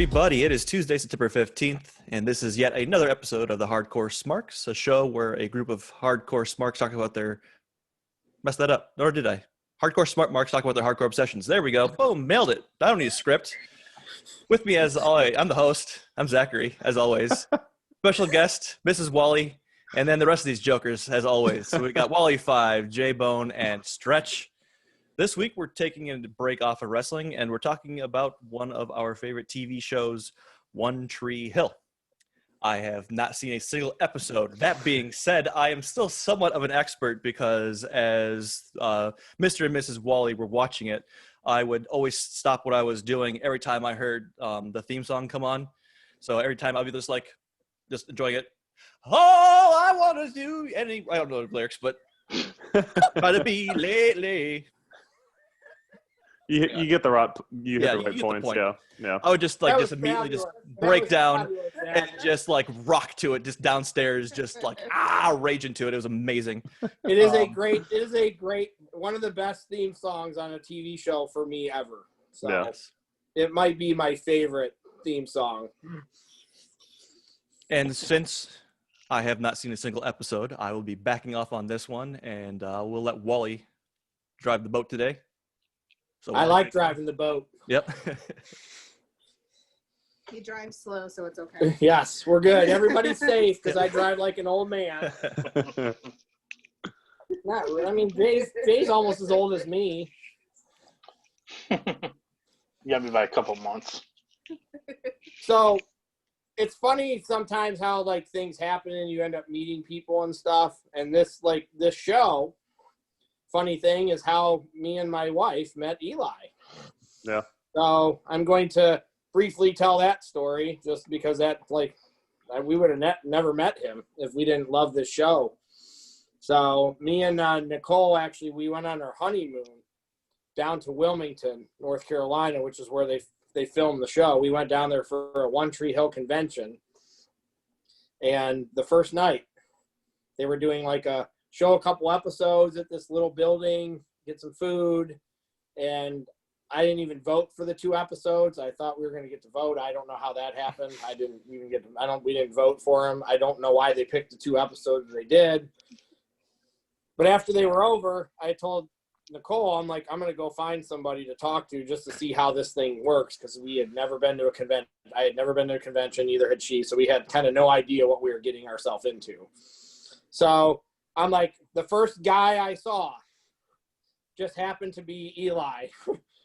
everybody. It is Tuesday, September 15th, and this is yet another episode of the Hardcore Smarks, a show where a group of hardcore smarks talk about their... Messed that up, or did I? Hardcore smart marks talk about their hardcore obsessions. There we go. Boom, nailed it. I don't need a script. With me, as always, I'm the host. I'm Zachary, as always. Special guest, Mrs. Wally, and then the rest of these jokers, as always. So we got Wally 5, J-Bone, and Stretch. This week, we're taking a break off of wrestling, and we're talking about one of our favorite TV shows, One Tree Hill. I have not seen a single episode. That being said, I am still somewhat of an expert because as Mr. and Mrs. Wally were watching it, I would always stop what I was doing every time I heard the theme song come on. So every time I'll be just enjoying it. Oh, I want to do any... I don't know the lyrics, but... About to be lately... You get the right you hit the right points, point. yeah. I would just immediately break down and just rock to it, just downstairs, just rage into it. It was amazing. It is a great one of the best theme songs on a TV show for me ever. So yes. It might be my favorite theme song. And since I have not seen a single episode, I will be backing off on this one, and we'll let Wally drive the boat today. So I like driving the boat. Yep. He drives slow, so it's okay. Yes, we're good. Everybody's safe because I drive like an old man. Not really. I mean, Jay's almost as old as me. You got me by a couple months. So it's funny sometimes how things happen and you end up meeting people and stuff. And this show, funny thing is how me and my wife met Eli. Yeah. So I'm going to briefly tell that story just because we would have never met him if we didn't love this show. So me and Nicole, actually, we went on our honeymoon down to Wilmington, North Carolina, which is where they filmed the show. We went down there for a One Tree Hill convention. And the first night, they were doing show a couple episodes at this little building, get some food, and I didn't even vote for the 2 episodes. I thought we were going to get to vote. I don't know how that happened. We didn't vote for them. I don't know why they picked the 2 episodes they did. But after they were over, I told Nicole, I'm going to go find somebody to talk to just to see how this thing works, because we had never been to a convention. I had never been to a convention, neither had she, so we had kind of no idea what we were getting ourselves into. So I'm the first guy I saw just happened to be Eli.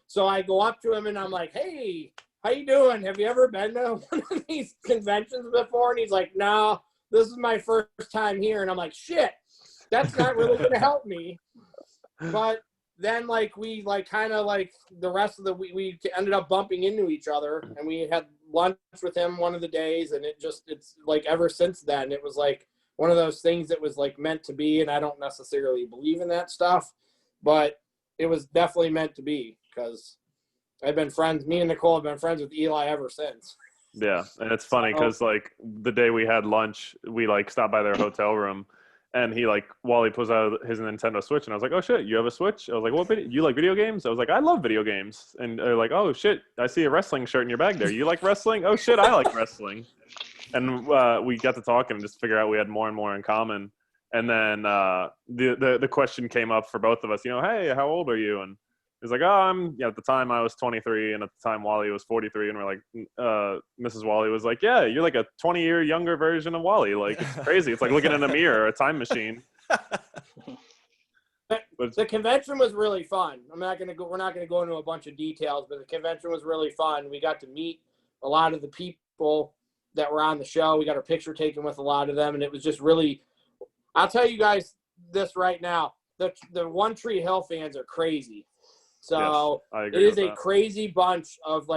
So I go up to him and I'm like, hey, how you doing? Have you ever been to one of these conventions before? And he's like, no, this is my first time here. And I'm like, shit, that's not really going to help me. But then we the rest of the week, we ended up bumping into each other, and we had lunch with him one of the days. And it's ever since then, it was one of those things that was meant to be, and I don't necessarily believe in that stuff, but it was definitely meant to be, because me and Nicole have been friends with Eli ever since. Yeah, and it's funny because the day we had lunch, we stopped by their hotel room, and he Wally pulls out his Nintendo Switch, and I was like, oh shit, you have a Switch? I was like, what video? You like video games? I was like, I love video games. And they're like, oh shit, I see a wrestling shirt in your bag there. You like wrestling? Oh shit, I like wrestling. And we got to talk and just figure out we had more and more in common. And then the question came up for both of us, hey, how old are you? And he's like, oh, at the time I was 23, and at the time Wally was 43. And we're like, Mrs. Wally was like, yeah, you're a 20-year younger version of Wally. It's crazy. It's like looking in a mirror or a time machine. The convention was really fun. We're not going to go into a bunch of details, but the convention was really fun. We got to meet a lot of the people that were on the show. We got our picture taken with a lot of them, and it was just really, I'll tell you guys this right now, the One Tree Hill fans are crazy. So yes, it is a crazy bunch of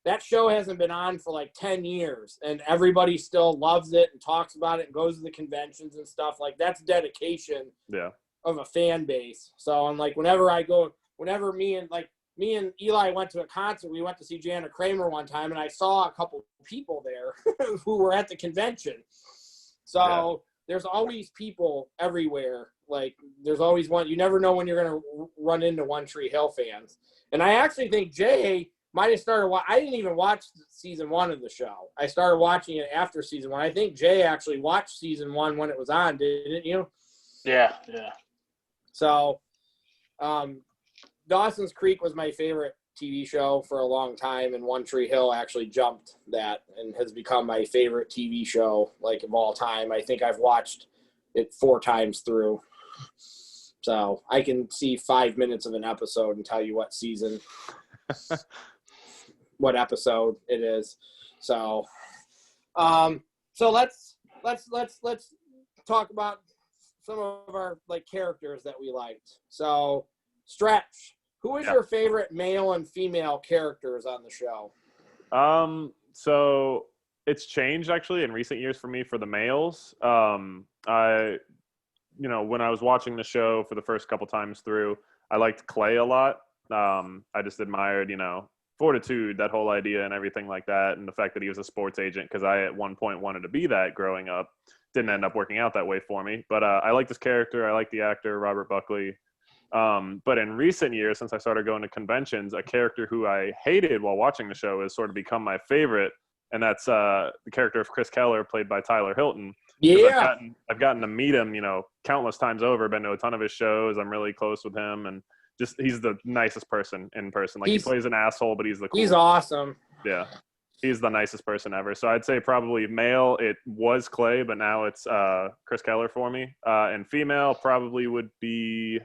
that show hasn't been on for 10 years, and everybody still loves it and talks about it and goes to the conventions and stuff. That's dedication of a fan base. So I'm whenever me and Eli went to a concert, we went to see Jana Kramer one time, and I saw a couple people there who were at the convention. So there's always people everywhere. There's always one. You never know when you're going to run into One Tree Hill fans. And I actually think Jay might have started. I didn't even watch season 1 of the show. I started watching it after season 1. I think Jay actually watched season 1 when it was on, didn't you? Yeah. So, Dawson's Creek was my favorite TV show for a long time, and One Tree Hill actually jumped that and has become my favorite TV show, like, of all time. I think I've watched it 4 times through. So I can see 5 minutes of an episode and tell you what season, what episode it is. So, so let's talk about some of our like characters that we liked. So, Stretch, who is your favorite male and female characters on the show? So it's changed actually in recent years for me for the males. When I was watching the show for the first couple times through, I liked Clay a lot. I just admired, fortitude, that whole idea and everything like that. And the fact that he was a sports agent, because I at one point wanted to be that growing up. Didn't end up working out that way for me. But I like this character. I like the actor, Robert Buckley. But in recent years, since I started going to conventions, a character who I hated while watching the show has sort of become my favorite. And that's the character of Chris Keller, played by Tyler Hilton. Yeah. I've gotten to meet him, countless times over, been to a ton of his shows. I'm really close with him. And just, he's the nicest person in person. Like, he plays an asshole, but he's the coolest. He's awesome. Yeah. He's the nicest person ever. So I'd say probably male, it was Clay, but now it's Chris Keller for me. And female probably would be,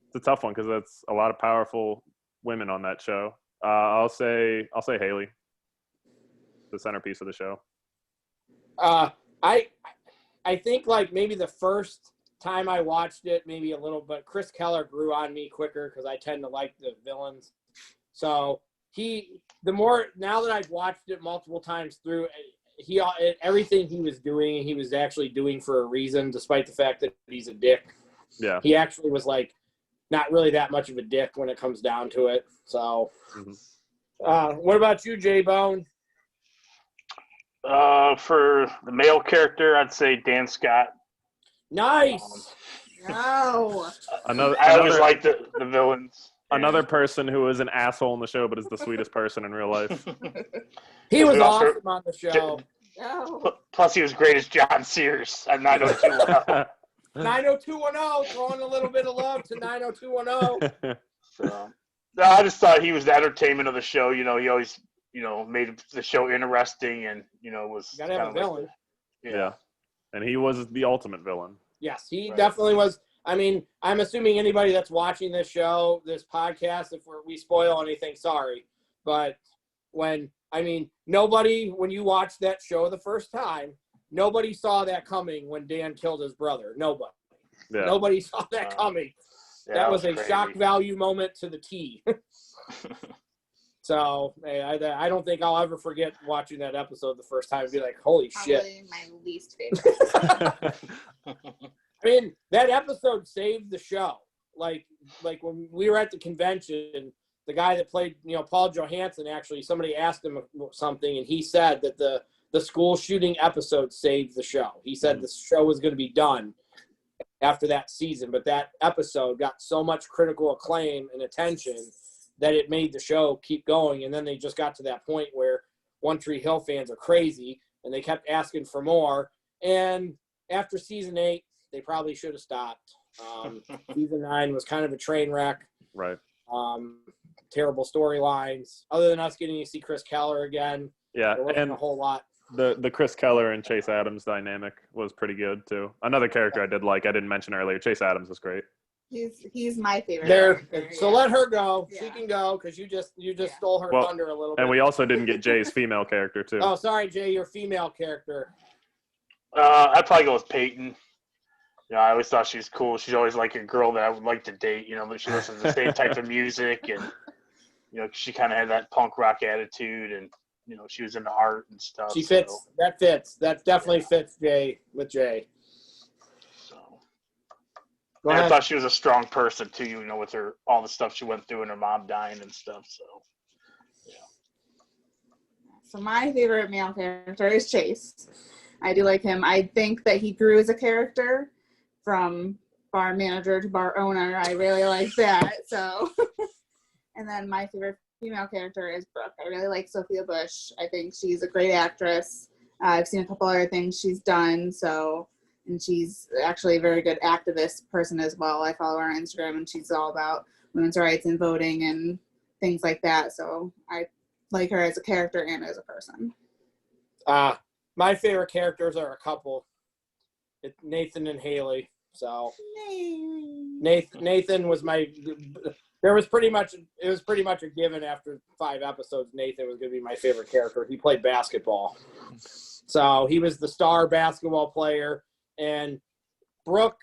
it's a tough one because that's a lot of powerful women on that show. I'll say Haley, the centerpiece of the show. I think like maybe the first time I watched it, maybe a little, but Chris Keller grew on me quicker because I tend to like the villains. So now that I've watched it multiple times through, everything he was doing, he was actually doing for a reason, despite the fact that he's a dick. Yeah. He actually was like not really that much of a dick when it comes down to it. So, what about you, J-Bone? For the male character, I'd say Dan Scott. Nice. No. I always like the villains. Another person who is an asshole in the show, but is the sweetest person in real life. He was awesome on the show. No. Plus, he was great as John Sears on 90210. 90210, throwing a little bit of love to 90210. So, no, I just thought he was the entertainment of the show. He always, made the show interesting and, was Gotta have a villain. Yeah. And he was the ultimate villain. Yes, he definitely was. I mean, I'm assuming anybody that's watching this show, this podcast, if we spoil anything, sorry. But nobody, when you watched that show the first time, nobody saw that coming when Dan killed his brother. Nobody. Yeah. Nobody saw that coming. Yeah, that was a crazy shock value moment to the T. So, I don't think I'll ever forget watching that episode the first time and be like, holy shit. Probably my least favorite. I mean, that episode saved the show. Like when we were at the convention, the guy that played, Paul Johansson, actually, somebody asked him something, and he said that the school shooting episode saved the show. He said the show was going to be done after that season, but that episode got so much critical acclaim and attention that it made the show keep going. And then they just got to that point where One Tree Hill fans are crazy, and they kept asking for more. And after season 8, they probably should have stopped. Season 9 was kind of a train wreck. Right. Terrible storylines. Other than us getting to see Chris Keller again, yeah, there wasn't and a whole lot. The Chris Keller and Chase Adams dynamic was pretty good too. Another character I did like, I didn't mention earlier, Chase Adams was great. He's my favorite. So let her go. Yeah. She can go because you just stole her thunder a little bit. And we also didn't get Jay's female character too. Oh, sorry, Jay, your female character. I'd probably go with Peyton. I always thought she was cool. She's always like a girl that I would like to date, but she listens to the same type of music, and she kind of had that punk rock attitude, and she was into art and stuff. She fits. So. That fits. That definitely fits Jay with Jay. So, and I thought she was a strong person too. With her all the stuff she went through and her mom dying and stuff. So, yeah. So my favorite male character is Chase. I do like him. I think that he grew as a character from bar manager to bar owner. I really like that. So, and then my favorite female character is Brooke. I really like Sophia Bush. I think she's a great actress. I've seen a couple other things she's done, and she's actually a very good activist person as well. I follow her on Instagram, and she's all about women's rights and voting and things like that. So I like her as a character and as a person. My favorite characters are a couple. It's Nathan and Haley. So Nathan was it was pretty much a given after 5 episodes. Nathan was going to be my favorite character. He played basketball. So he was the star basketball player, and Brooke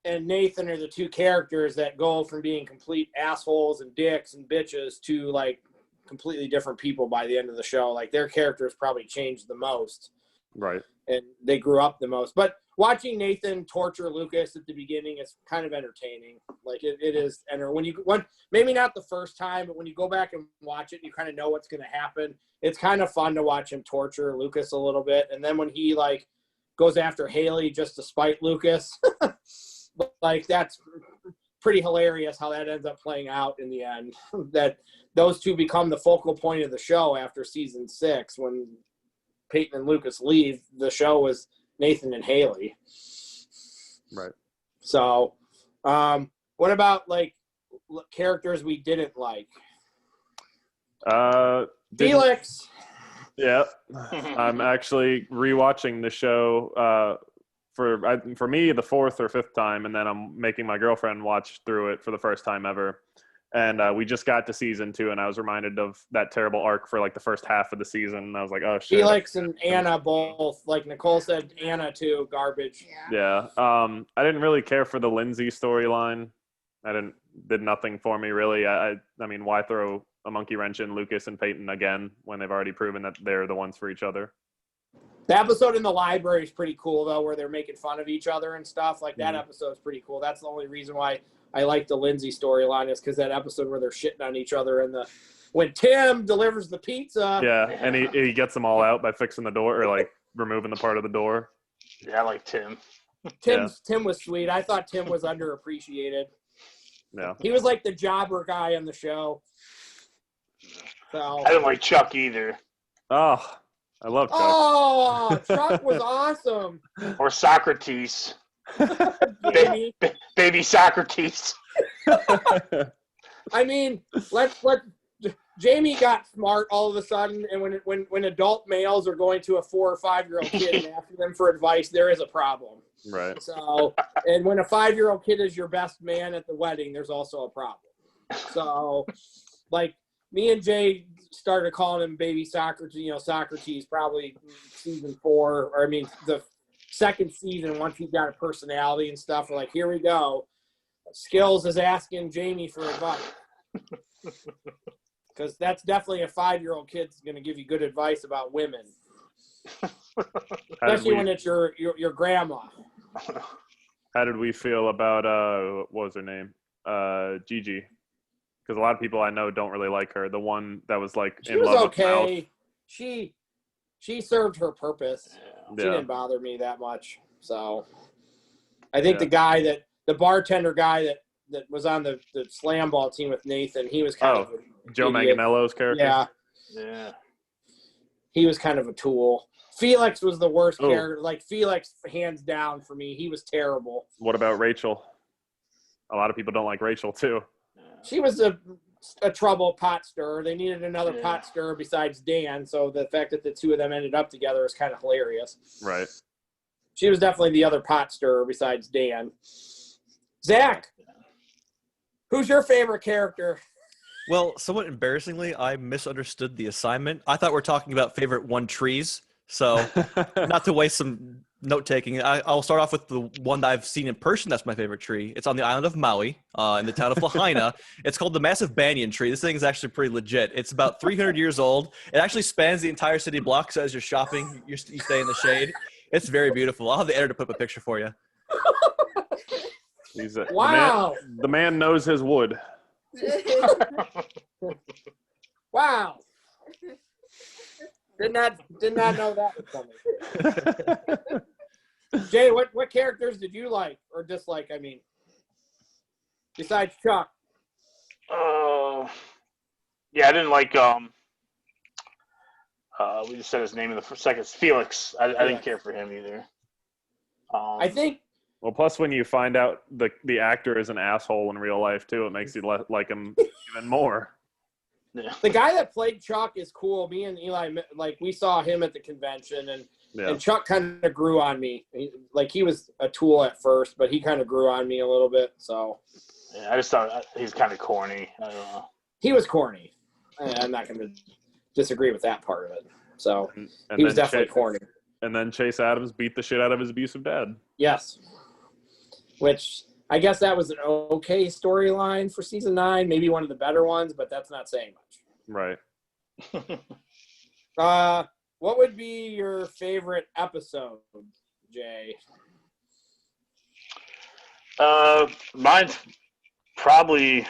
and Nathan are the 2 characters that go from being complete assholes and dicks and bitches to like completely different people by the end of the show. Like their characters probably changed the most. Right. And they grew up the most. But watching Nathan torture Lucas at the beginning is kind of entertaining. Like it is. And maybe not the first time, but when you go back and watch it, you kind of know what's going to happen. It's kind of fun to watch him torture Lucas a little bit. And then when he like goes after Haley just to spite Lucas, like that's pretty hilarious how that ends up playing out in the end. That those 2 become the focal point of the show after season 6 when Peyton and Lucas leave. The show was Nathan and Haley. Right. So, what about like characters we didn't like? Felix. Yeah, I'm actually rewatching the show for me the 4th or 5th time, and then I'm making my girlfriend watch through it for the first time ever. And we just got to season 2, and I was reminded of that terrible arc for like the first half of the season. And I was like, oh shit. Felix and Anna both, like Nicole said, Anna too, garbage. Yeah. I didn't really care for the Lindsay storyline. Did nothing for me really. I mean, why throw a monkey wrench in Lucas and Peyton again when they've already proven that they're the ones for each other? The episode in the library is pretty cool though, where they're making fun of each other and stuff. Like that episode is pretty cool. That's the only reason why I like the Lindsay storyline is because that episode where they're shitting on each other and when Tim delivers the pizza. Yeah, and he gets them all out by fixing the door or like removing the part of the door. Yeah, I like Tim. Tim was sweet. I thought Tim was underappreciated. Yeah. He was like the jobber guy on the show. So I didn't like Chuck either. Oh, I love Chuck. Oh, Chuck was awesome. Or Socrates. Jamie. Baby Socrates. I mean, let Jamie got smart all of a sudden, and when adult males are going to a 4 or 5-year-old kid and asking them for advice, there is a problem. Right. So, and when a 5-year-old kid is your best man at the wedding, there's also a problem. So, like me and Jay started calling him Baby Socrates. Socrates probably season 4, or I mean the second season. Once he got a personality and stuff, we're like, here we go. Skills is asking Jamie for advice. Because that's definitely a 5-year-old kid's going to give you good advice about women, especially when it's your grandma. How did we feel about what was her name? Gigi. Because a lot of people I know don't really like her. The one that was like She in was love okay. with Mouth. She served her purpose. She didn't bother me that much. So I think the bartender guy that was on the slam ball team with Nathan, he was kind of Joe Manganiello's character. Yeah. He was kind of a tool. Felix was the worst character. Like Felix, hands down for me, he was terrible. What about Rachel? A lot of people don't like Rachel too. She was a trouble pot stirrer. They needed another pot stirrer besides Dan, so the fact that the 2 of them ended up together is kind of hilarious. Right. She was definitely the other pot stirrer besides Dan. Zach, who's your favorite character? Well, somewhat embarrassingly, I misunderstood the assignment. I thought we're talking about favorite one trees. So not to waste some note-taking, I'll start off with the one that I've seen in person. That's my favorite tree. It's on the island of Maui in the town of Lahaina. It's called the Massive Banyan Tree. This thing is actually pretty legit. It's about 300 years old. It actually spans the entire city block, so as you're shopping, you stay in the shade. It's very beautiful. I'll have the editor put up a picture for you. Wow. The man knows his wood. Wow. Did not know that was coming. Jay, what characters did you like or dislike? I mean, besides Chuck. Yeah, I didn't like we just said his name in the second. Felix. I didn't care for him either. I think. Well, plus when you find out the actor is an asshole in real life too, it makes you like him even more. Yeah. The guy that played Chuck is cool. Me and Eli, like, we saw him at the convention, and Chuck kind of grew on me. He was a tool at first, but he kind of grew on me a little bit. So Yeah, I just thought he's kind of corny. I don't know. He was corny. I'm not going to disagree with that part of it. So and he was definitely corny. And then Chase Adams beat the shit out of his abusive dad. Yes. Which I guess that was an okay storyline for season 9, maybe one of the better ones, but that's not saying much. Right. What would be your favorite episode, Jay? Mine's probably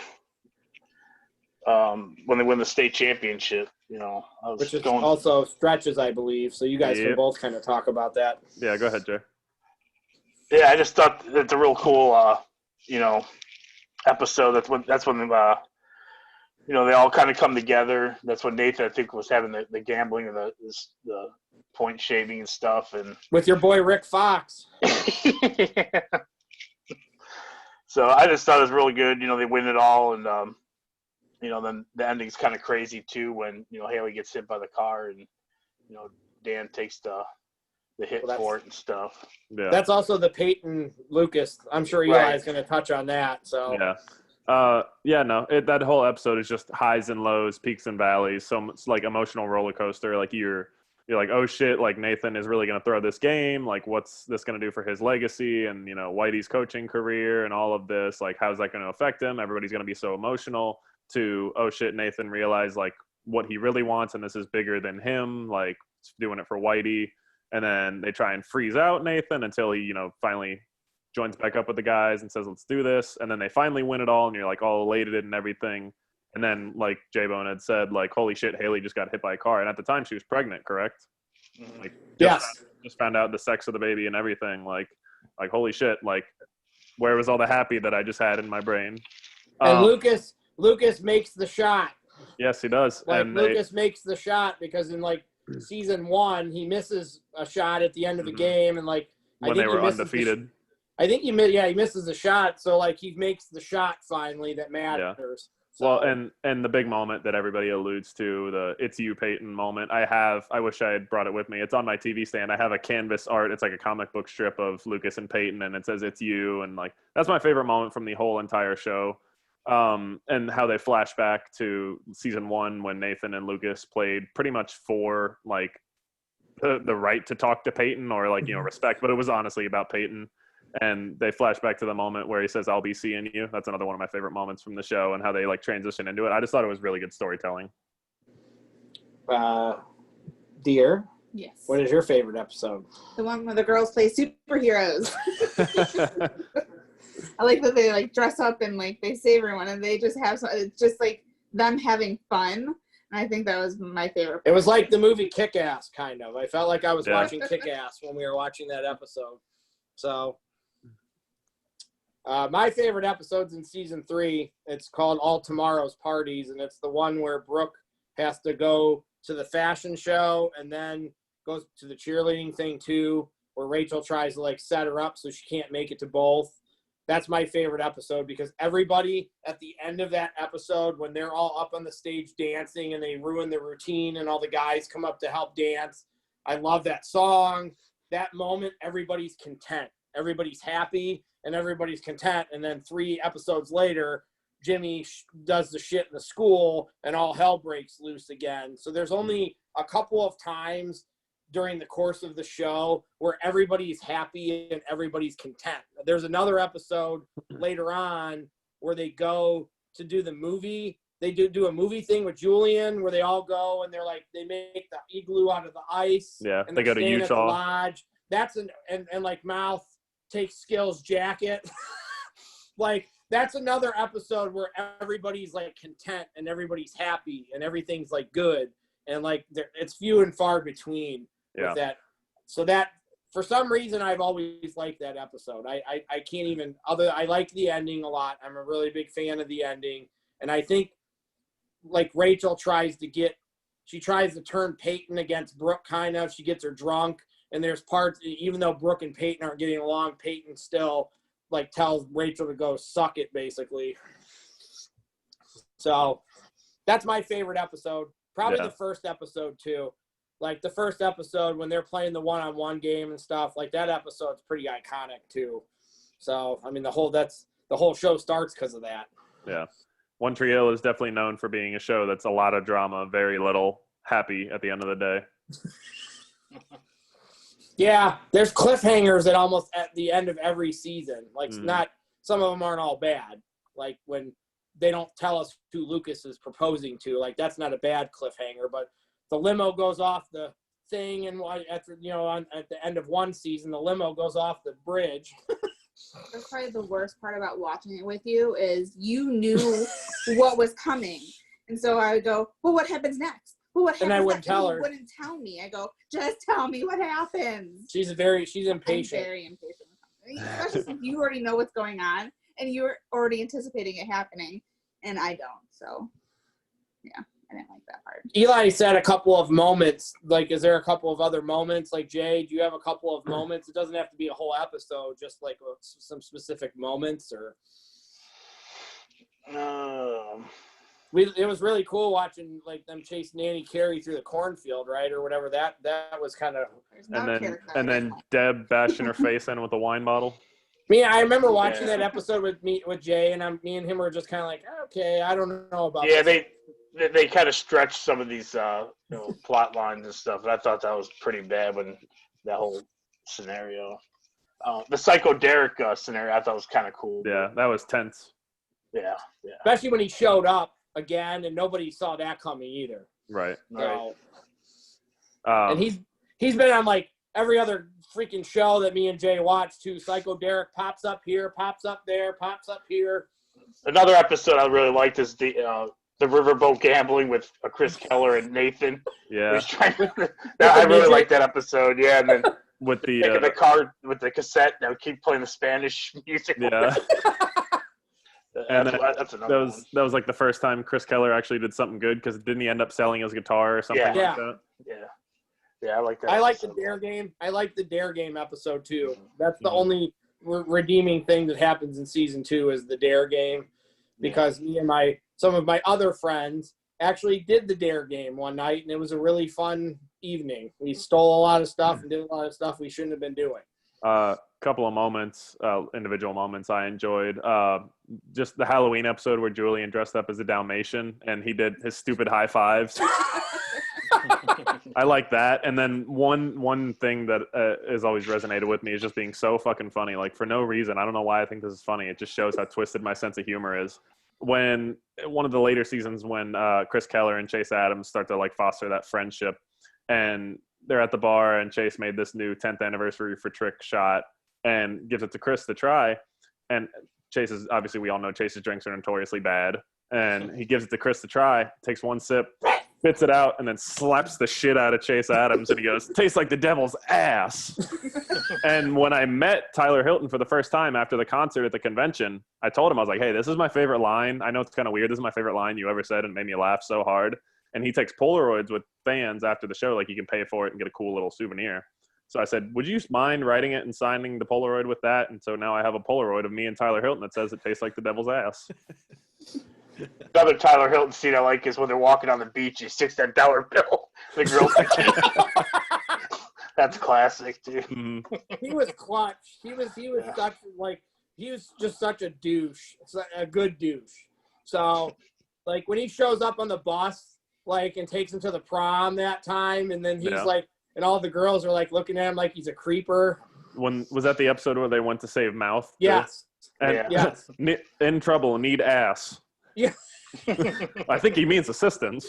when they win the state championship. Which is also stretches, I believe. So you guys can Yep. both kind of talk about that. Yeah, go ahead, Jay. Yeah, I just thought it's a real cool, episode. That's when they all kind of come together. That's when Nathan, I think, was having the gambling and the point shaving and stuff, and With your boy Rick Fox. So I just thought it was really good. They win it all, and then the ending's kind of crazy too when Haley gets hit by the car, and Dan takes the hit for it and stuff. Yeah. That's also the Peyton Lucas. I'm sure Eli is going to touch on that. So Yeah. That whole episode is just highs and lows, peaks and valleys. So it's like emotional roller coaster. Like you're like, oh shit, like Nathan is really going to throw this game. Like what's this going to do for his legacy and, Whitey's coaching career and all of this, like, how's that going to affect him? Everybody's going to be so emotional. To, oh shit, Nathan realized like what he really wants. And this is bigger than him, like doing it for Whitey. And then they try and freeze out Nathan until he, finally joins back up with the guys and says, let's do this. And then they finally win it all. And you're like all elated and everything. And then, like J-Bone had said, like, holy shit, Haley just got hit by a car. And at the time, she was pregnant, correct? Like, just found out the sex of the baby and everything. Like holy shit, like, where was all the happy that I just had in my brain? And Lucas makes the shot. Yes, he does. Like, and Lucas makes the shot because in, season 1, he misses a shot at the end of the game. And, when they were undefeated. I think he misses a shot. So, he makes the shot finally that matters. Yeah. So, well, and the big moment that everybody alludes to, the "It's you, Peyton" moment. I wish I had brought it with me. It's on my TV stand. I have a canvas art. It's like a comic book strip of Lucas and Peyton, and it says "It's you," and that's my favorite moment from the whole entire show. And how they flash back to season 1 when Nathan and Lucas played pretty much for the right to talk to Peyton or respect, but it was honestly about Peyton. And they flash back to the moment where he says, "I'll be seeing you." That's another one of my favorite moments from the show and how they transition into it. I just thought it was really good storytelling. Dear, Yes. what is your favorite episode? The one where the girls play superheroes. I like that they dress up and they save everyone and they just have it's just them having fun. And I think that was my favorite. It was like the movie Kick-Ass, kind of. I felt like I was watching Kick-Ass when we were watching that episode. So my favorite episode's in season 3. It's called All Tomorrow's Parties, and it's the one where Brooke has to go to the fashion show and then goes to the cheerleading thing too, where Rachel tries to set her up so she can't make it to both. That's my favorite episode because everybody at the end of that episode, when they're all up on the stage dancing and they ruin the routine and all the guys come up to help dance, I love that song. That moment, everybody's content. Everybody's happy and everybody's content. And then 3 episodes later, Jimmy does the shit in the school and all hell breaks loose again. So there's only a couple of times during the course of the show where everybody's happy and everybody's content. There's another episode later on where they go to do the movie. They do a movie thing with Julian where they all go and they make the igloo out of the ice. Yeah, and they go to staying Utah. at the lodge. That's Mouth takes Skill's jacket. That's another episode where everybody's content and everybody's happy and everything's good. And it's few and far between with that. So that for some reason I've always liked that episode. I can't even I like the ending a lot. I'm a really big fan of the ending. And I think like Rachel tries to turn Peyton against Brooke, kind of. She gets her drunk, and there's parts, even though Brooke and Peyton aren't getting along, Peyton still like tells Rachel to go suck it, basically. So that's my favorite episode. Probably the first episode too. Like the first episode when they're playing the one-on-one game and stuff, like that episode's pretty iconic too. So I mean the whole show starts because of that. Yeah. One Tree Hill is definitely known for being a show that's a lot of drama, very little happy at the end of the day. Yeah, there's cliffhangers at the end of every season. Like not some of them aren't all bad. Like when they don't tell us who Lucas is proposing to, like that's not a bad cliffhanger. But the limo goes off the thing, and at the end of one season, the limo goes off the bridge. That's probably the worst part about watching it with you is you knew what was coming, and so I would go, "Well, what happens next? Well, what happens?" And I wouldn't tell her. You wouldn't tell me. I go, "Just tell me what happens." She's impatient. I'm very impatient with something, especially since you already know what's going on and you're already anticipating it happening, and I don't. So, yeah, I didn't like that part. Eli said a couple of moments. Like, is there a couple of other moments? Like, Jay, do you have a couple of moments? It doesn't have to be a whole episode, just like some specific moments, or. It was really cool watching like them chase Nanny Carey through the cornfield, right, or whatever. That was kind of. And then Deb bashing her face in with a wine bottle. I remember watching that episode with Jay, and me and him were just kind of like, okay, I don't know about. Yeah, this. they kind of stretched some of these plot lines and stuff, and I thought that was pretty bad when that whole scenario. The Psycho Derek scenario I thought was kind of cool. Yeah, that was tense. Yeah. Especially when he showed up again, and nobody saw that coming either. Right. So, and he's been on like every other freaking show that me and Jay watch too. Psycho Derek pops up here, pops up there, pops up here. Another episode I really liked is the riverboat gambling with Chris Keller and Nathan. Yeah. I really like that episode. Yeah, and then with the car with the cassette that would keep playing the Spanish music. Yeah. And that's another one. That was like the first time Chris Keller actually did something good, because didn't he end up selling his guitar or something like that? Yeah, I like that. I like the Dare Game. I like the Dare Game episode too. That's the only redeeming thing that happens in season 2 is the Dare Game, because me and some of my other friends actually did the Dare Game one night, and it was a really fun evening. We stole a lot of stuff and did a lot of stuff we shouldn't have been doing. Couple of moments, individual moments I enjoyed. Just the Halloween episode where Julian dressed up as a Dalmatian and he did his stupid high fives. I like that. And then one thing that has always resonated with me is just being so fucking funny. Like, for no reason. I don't know why I think this is funny. It just shows how twisted my sense of humor is. When one of the later seasons, when Chris Keller and Chase Adams start to like foster that friendship, and they're at the bar and Chase made this new 10th anniversary for Trick shot and gives it to Chris to try. And Chase's, obviously we all know Chase's drinks are notoriously bad. And he gives it to Chris to try, takes one sip, spits it out, and then slaps the shit out of Chase Adams. And he goes, "Tastes like the devil's ass." And when I met Tyler Hilton for the first time after the concert at the convention, I told him, I was like, "Hey, this is my favorite line. I know it's kind of weird. This is my favorite line you ever said, and it made me laugh so hard." And he takes Polaroids with fans after the show. Like, you can pay for it and get a cool little souvenir. So I said, "Would you mind writing it and signing the Polaroid with that?" And so now I have a Polaroid of me and Tyler Hilton that says it tastes like the devil's ass. Another Tyler Hilton scene I like is when they're walking on the beach. He sticks that dollar bill in the girl's bikini. That's classic, too. Mm-hmm. He was clutch. He was such he was just such a douche, a good douche. So, like, when he shows up on the bus, like, and takes him to the prom that time, and then he's like, and all the girls are like looking at him like he's a creeper. Was that the episode where they went to save Mouth? Yes. And yes. In trouble, need ass. Yeah. I think he means assistance.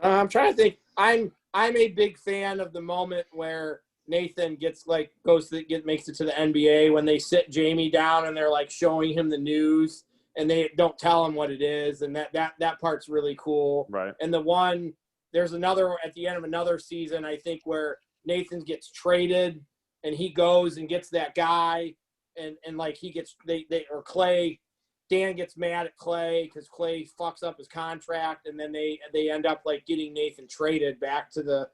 I'm trying to think. I'm a big fan of the moment where Nathan makes it to the NBA when they sit Jamie down and they're like showing him the news and they don't tell him what it is, and that part's really cool. Right. And there's another at the end of another season, I think, where Nathan gets traded and he goes and gets that guy and like he gets or Clay Dan gets mad at Clay because Clay fucks up his contract, and then they end up like getting Nathan traded back to the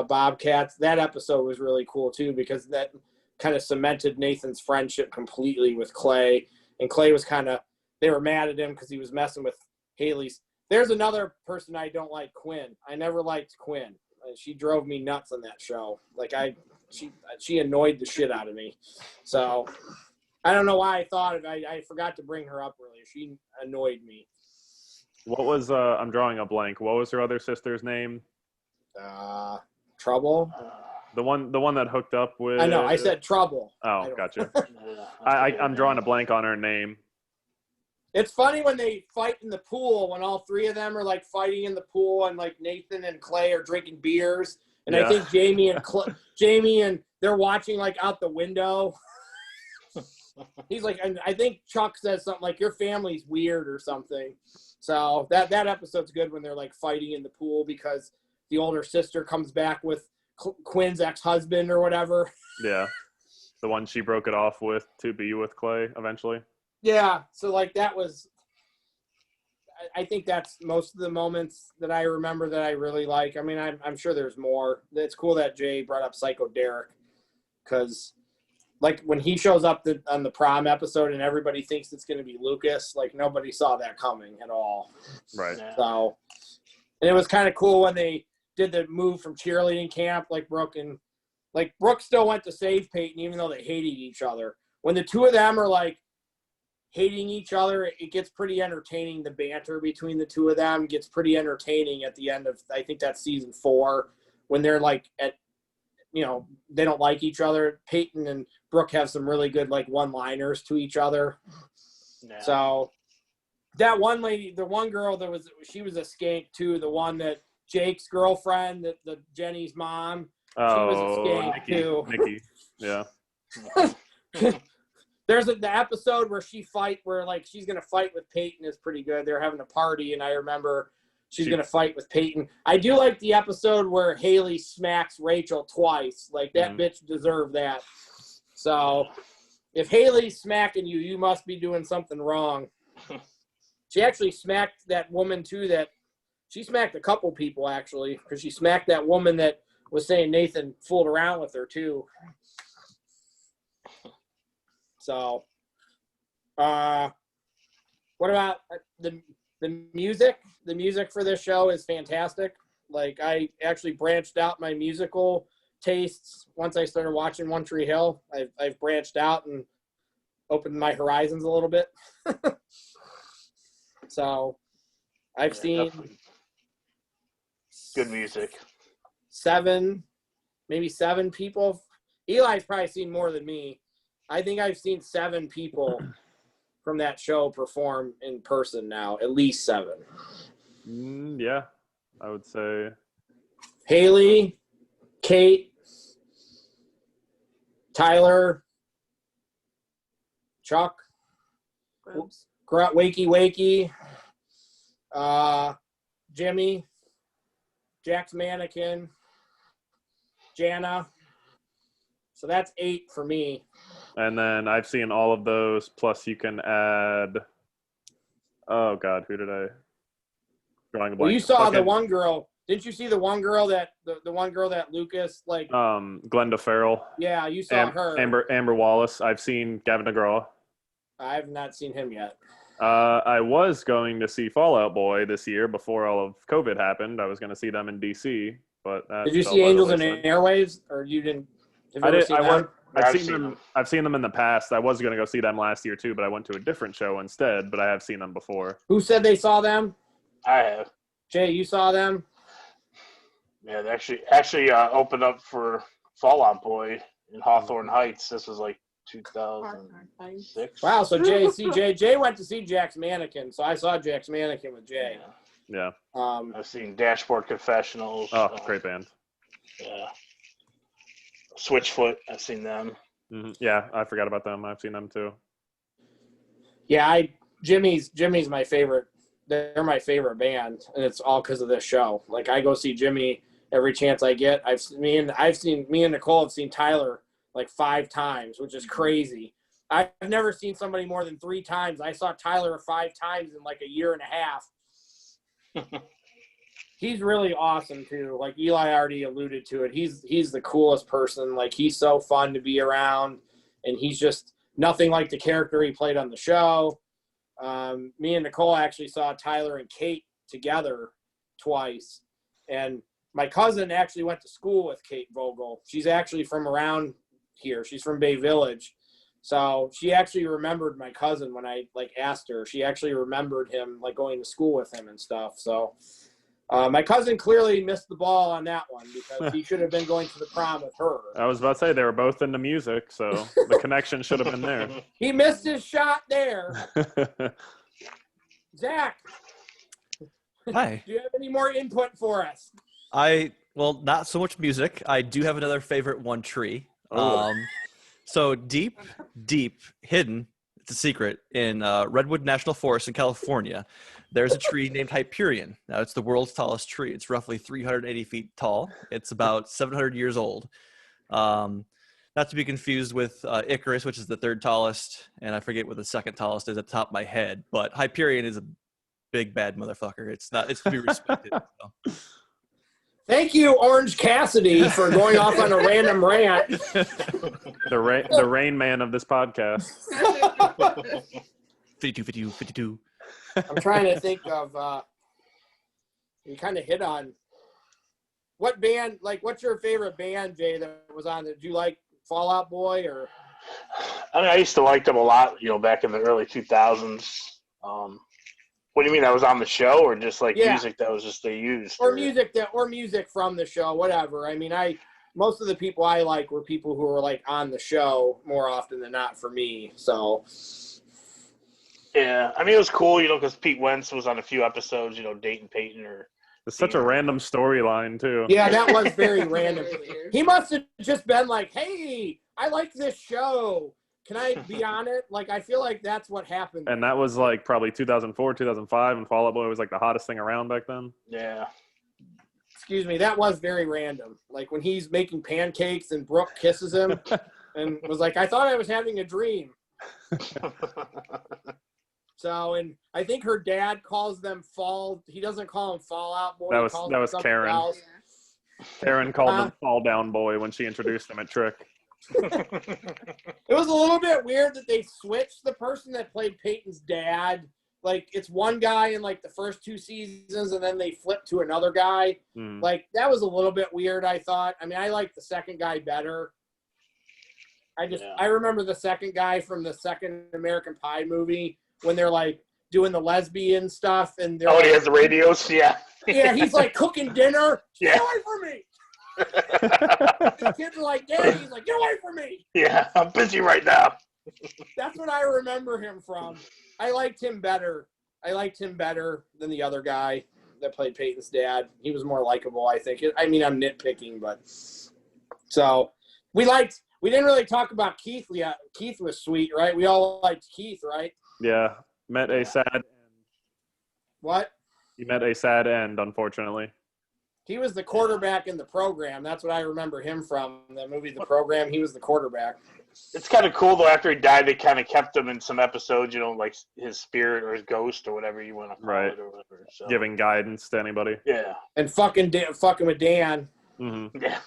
Bobcats. That episode was really cool too because that kind of cemented Nathan's friendship completely with Clay, and Clay was they were mad at him because he was messing with Haley's. There's another person I don't like, Quinn. I never liked Quinn. She drove me nuts on that show. Like she annoyed the shit out of me. So I don't know why I thought of it. I forgot to bring her up earlier. She annoyed me. What was I'm drawing a blank. What was her other sister's name? Trouble. The one that hooked up with. I know. I said Trouble. Oh, gotcha. I'm drawing a blank on her name. It's funny when they fight in the pool, when all three of them are like fighting in the pool, and like Nathan and Clay are drinking beers, and I think Jamie and they're watching like out the window. He's like, and I think Chuck says something like, "Your family's weird" or something. So that episode's good when they're like fighting in the pool because the older sister comes back with Quinn's ex-husband or whatever. Yeah, the one she broke it off with to be with Clay eventually. Yeah, so like that was, I think that's most of the moments that I remember that I really like. I mean, I'm sure there's more. It's cool that Jay brought up Psycho Derek because, like, when he shows up on the prom episode and everybody thinks it's going to be Lucas, like nobody saw that coming at all. Right. So, and it was kind of cool when they did the move from cheerleading camp, like Brooke still went to save Peyton even though they hated each other. When the two of them are like hating each other, it gets pretty entertaining. The banter between the two of them gets pretty entertaining at the end of, I think that's season 4, when they're like they don't like each other. Peyton and Brooke have some really good like one-liners to each other. Yeah. So that one lady, the one girl she was a skank too. The one that Jake's girlfriend, the Jenny's mom, she was a skank too. Nikki, yeah. There's the episode where she's gonna fight with Peyton is pretty good. They're having a party, and I remember she's gonna fight with Peyton. I do like the episode where Haley smacks Rachel twice. Like that bitch deserved that. So if Haley's smacking you, you must be doing something wrong. She actually smacked that woman too. She smacked a couple people actually, because she smacked that woman that was saying Nathan fooled around with her too. So, what about the music? The music for this show is fantastic. Like, I actually branched out my musical tastes once I started watching One Tree Hill. I've branched out and opened my horizons a little bit. So, I've seen definitely. Good music. 7 people. Eli's probably seen more than me. I think I've seen 7 people from that show perform in person now, at least 7. Yeah, I would say. Haley, Kate, Tyler, Chuck, Wakey, Jimmy, Jack's Mannequin, Jana. So that's 8 for me. And then I've seen all of those, plus you can add, oh God, who did I? Drawing a blank. Well, you saw the one girl. Didn't you see the one girl that the one girl that Lucas like? Glenda Farrell. Yeah, you saw her. Amber Wallace. I've seen Gavin DeGraw. I have not seen him yet. I was going to see Fall Out Boy this year before all of COVID happened. I was going to see them in DC, but did you see Angels and Airwaves, or you didn't? I've seen them in the past. I was going to go see them last year too, but I went to a different show instead. But I have seen them before. Who said they saw them? I have. Jay, you saw them? Yeah, they actually opened up for Fall Out Boy in Hawthorne Heights. This was like 2006. Wow, so Jay went to see Jack's Mannequin, so I saw Jack's Mannequin with Jay. Yeah. I've seen Dashboard Confessionals. Oh, great band. Yeah. Switchfoot, I've seen them. Mm-hmm. Yeah, I forgot about them. I've seen them too. Yeah, Jimmy's my favorite. They're my favorite band, and it's all because of this show. Like, I go see Jimmy every chance I get. Me and Nicole have seen Tyler like 5 times, which is crazy. I've never seen somebody more than 3 times. I saw Tyler 5 times in like a year and a half. He's really awesome too. Like Eli already alluded to it. He's the coolest person. Like he's so fun to be around, and he's just nothing like the character he played on the show. Me and Nicole actually saw Tyler and Kate together twice, and my cousin actually went to school with Kate Vogel. She's actually from around here. She's from Bay Village. So she actually remembered my cousin when I like asked her. She actually remembered him like going to school with him and stuff. So my cousin clearly missed the ball on that one because he should have been going to the prom with her. I was about to say they were both into music, so the connection should have been there. He missed his shot there. Zach, Hi. do you have any more input for us? Well, not so much music. I do have another favorite one tree. Oh. So deep hidden, it's a secret, in Redwood National Forest in California, there's a tree named Hyperion. Now, it's the world's tallest tree. It's roughly 380 feet tall. It's about 700 years old. Not to be confused with Icarus, which is the 3rd tallest, and I forget what the 2nd tallest is at the top of my head. But Hyperion is a big bad motherfucker. It's to be respected. So. Thank you, Orange Cassidy, for going off on a random rant. The Rain Man of this podcast. 52. I'm trying to think of you kind of hit on what band, like what's your favorite band, Jay, that was on? Did you like Fall Out Boy or? I mean, I used to like them a lot, back in the early 2000s. What do you mean, that was on the show, or just like music that was just they used? Or music from the show, whatever. I mean, most of the people I like were people who were like on the show more often than not for me. So yeah, I mean, it was cool, because Pete Wentz was on a few episodes, dating Peyton or. It's such a random storyline too. Yeah, that was very random. He must have just been like, "Hey, I like this show. Can I be on it?" Like, I feel like that's what happened. And that was like probably 2004, 2005, and Fall Out Boy was like the hottest thing around back then. Yeah. Excuse me, that was very random. Like when he's making pancakes and Brooke kisses him and was like, "I thought I was having a dream." So, and I think her dad calls them he doesn't call him Fallout Boy. That was Karen. Else. Karen called him Fall Down Boy when she introduced him at Trick. It was a little bit weird that they switched the person that played Peyton's dad. Like, it's one guy in like the first 2 seasons, and then they flipped to another guy. Like, that was a little bit weird, I thought. I mean, I like the second guy better. I remember the second guy from the second American Pie movie when they're like doing the lesbian stuff, and they're he has the radios. Yeah. Yeah, he's like cooking dinner. Stay Yeah. away from me. The kids are like, "Daddy," he's like, "Get away from me." Yeah, I'm busy right now. That's what I remember him from. I liked him better than the other guy that played Peyton's dad. He was more likable, I think. I mean, I'm nitpicking, but so we didn't really talk about Keith yet. Keith was sweet, right? We all liked Keith, right? Yeah, met a sad end. What? He met a sad end, unfortunately. He was the quarterback in The Program. That's what I remember him from, the movie The Program. He was the quarterback. It's kind of cool, though, after he died, they kind of kept him in some episodes, like his spirit or his ghost or whatever you want to call it or whatever. So. Giving guidance to anybody. Yeah. And fucking with Dan. Mm-hmm. Yeah.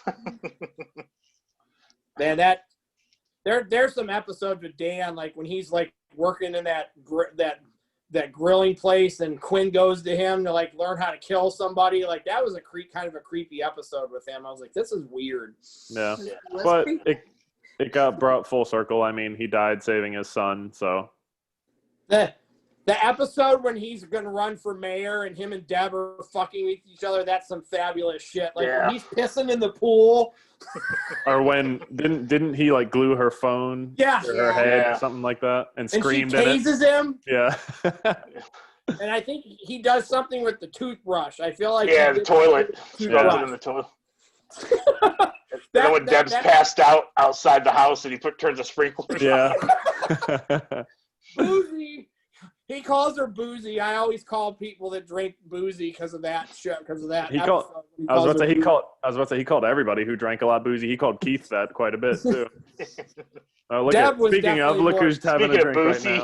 Man, there's some episodes with Dan, like when he's like working in that grilling place, and Quinn goes to him to like learn how to kill somebody. Like that was kind of a creepy episode with him. I was like, this is weird. Yeah, but it got brought full circle. I mean, he died saving his son, so. The episode when he's gonna run for mayor and him and Deb are fucking with each other, that's some fabulous shit. Like when he's pissing in the pool. Or when didn't he like glue her phone to her head or something like that and screamed and she in it? tases him. Yeah. And I think he does something with the toothbrush. I feel like the toilet. Toothbrush. Throws it in the toilet. Then when Deb's passed out outside the house and he turns the sprinklers Yeah. Boozy. He calls her Boozy. I always call people that drink Boozy because of that show. Because of that. I was about to say he called everybody who drank a lot boozy. He called Keith that quite a bit too. Oh, Deb was speaking of, definitely look more- who's having a Speaking of drink right boozy.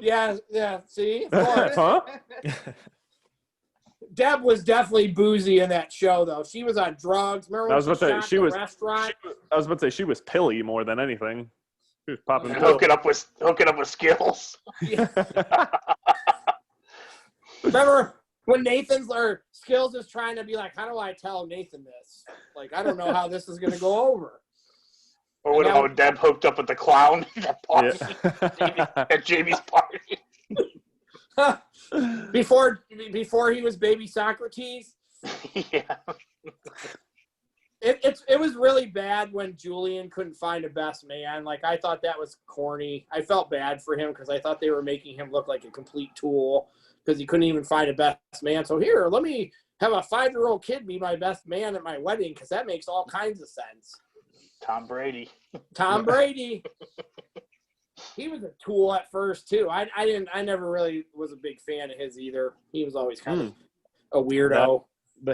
now. Yeah. See, of course. Huh? Deb was definitely boozy in that show, though. She was on drugs. Remember I when was she about to say, shot she the was- restaurant? I was about to say she was pilly more than anything. She was popping And pills. hooking up with skills. Remember when Nathan's or Skills is trying to be like, how do I tell Nathan this? Like, I don't know how this is going to go over. Or what And about now- when Deb hooked up with the clown at party, Yeah. at Jamie's party? before he was baby Socrates. Yeah. It was really bad when Julian couldn't find a best man. Like, I thought that was corny. I felt bad for him because I thought they were making him look like a complete tool because he couldn't even find a best man. So here, let me have a 5-year-old kid be my best man at my wedding because that makes all kinds of sense. Tom Brady. Tom Brady. He was a tool at first too. I never really was a big fan of his either. He was always kind of a weirdo.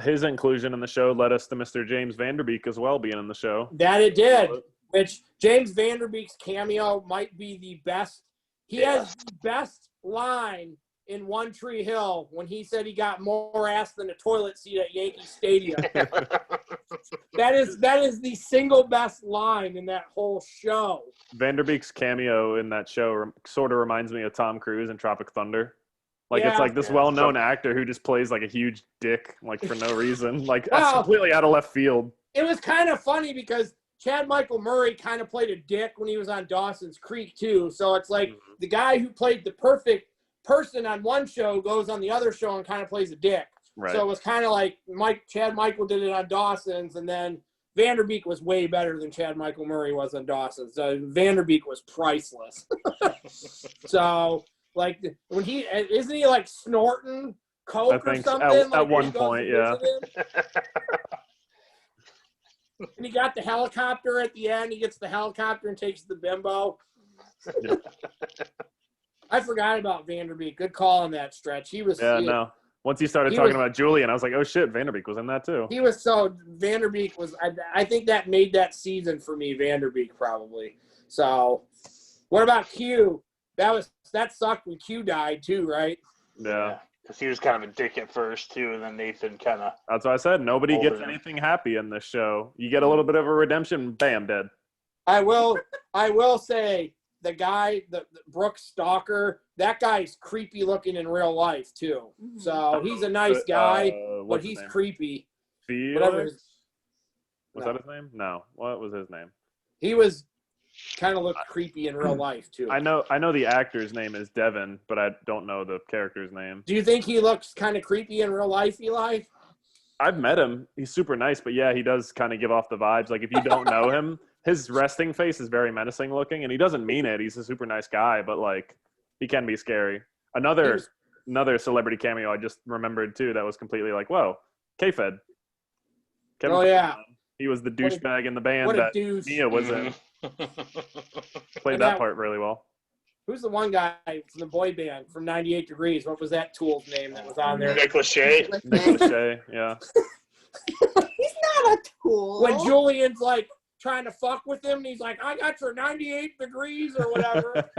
His inclusion in the show led us to Mr. James Vanderbeek as well being in the show. That it did. Which James Vanderbeek's cameo might be the best. He has the best line in One Tree Hill when he said he got more ass than a toilet seat at Yankee Stadium. That is the single best line in that whole show. Vanderbeek's cameo in that show sort of reminds me of Tom Cruise in Tropic Thunder. Like, Yeah. it's like this Yeah. well-known actor who just plays like a huge dick, like for no reason. Like, that's Wow. completely out of left field. It was kind of funny because Chad Michael Murray kind of played a dick when he was on Dawson's Creek too. So it's like the guy who played the perfect person on one show goes on the other show and kind of plays a dick. Right. So it was kind of like Chad Michael did it on Dawson's, and then Vanderbeek was way better than Chad Michael Murray was on Dawson's. Vanderbeek was priceless. So, like, when isn't he like snorting coke I or think something? at like, when one he goes point, to yeah. visit him? And he got the helicopter at the end. He gets the helicopter and takes the bimbo. Yeah. I forgot about Vanderbeek. Good call on that stretch. He was. Yeah, no. Once he started he talking was- about Julian, I was like, oh shit, Vanderbeek was in that too. He was so Vanderbeek was. I think that made that season for me. Vanderbeek probably. So, what about Q? That sucked when Q died too, right? Yeah. Because he was kind of a dick at first, too, and then Nathan kind of. That's what I said. Nobody Older gets than him. anything happy in this show. You get a little bit of a redemption, bam, dead. I will say the guy, the Brooks Stalker, that guy's creepy looking in real life too. So he's a nice guy, but What's his he's name? creepy. Felix? Whatever. Was No. that his name? No. What was his name? He was kind of looked creepy in real life too. I know the actor's name is Devin, but I don't know the character's name. Do you think he looks kind of creepy in real life, Eli? I've met him. He's super nice, but yeah, he does kind of give off the vibes. Like, if you don't know him, his resting face is very menacing looking, and he doesn't mean it. He's a super nice guy, but like, he can be scary. Another celebrity cameo I just remembered too that was completely like, whoa, K-Fed. Kevin Oh, yeah. Conlon. He was the douchebag in the band What a that douche. Mia was in. Played And that that- part really well. Who's the one guy from the boy band from 98 Degrees? What was that tool's name that was on there? Nick Lachey. Nick Lachey, yeah. He's not a tool. When Julian's like trying to fuck with him, and he's like, I got your 98 degrees or whatever.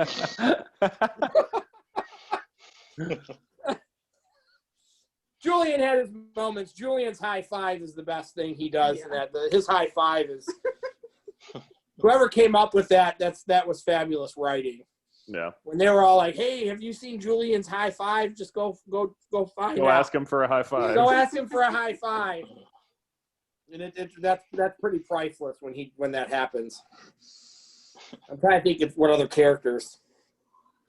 Julian had his moments. Julian's high five is the best thing he does. Yeah. And his high five is whoever came up with that. That was fabulous writing. Yeah. When they were all like, "Hey, have you seen Julian's high five? Just go find Go out. ask him for a high five. Go ask him for a high five." And that's pretty priceless when that happens. I'm trying to think of what other characters.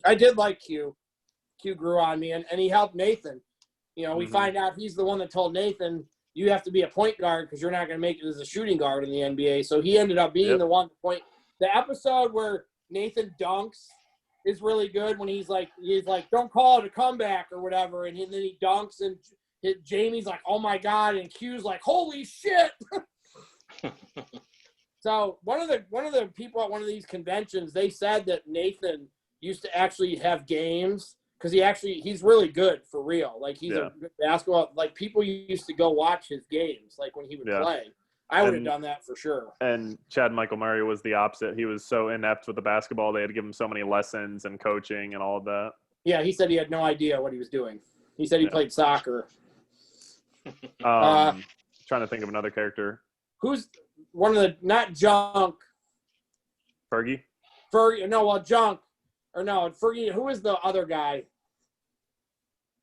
I did like Q. Q grew on me, and he helped Nathan. You know, we Mhm. find out he's the one that told Nathan, you have to be a point guard because you're not going to make it as a shooting guard in the NBA. So he ended up being Yep. the one to point. The episode where Nathan dunks is really good when he's like, don't call it a comeback or whatever. And then he dunks and Jamie's like, oh my God. And Q's like, holy shit. So one of the people at one of these conventions, they said that Nathan used to actually have games because he's really good for real. Like he's Yeah. a good basketball. Like people used to go watch his games, like when he would Yeah. play. I would have done that for sure. And Chad Michael Murray was the opposite. He was so inept with the basketball. They had to give him so many lessons and coaching and all of that. Yeah, he said he had no idea what he was doing. He said he played soccer. Trying to think of another character. Who's one of the – not Junk. Fergie? Fergie – no, well, Junk. Or no, Fergie – who is the other guy?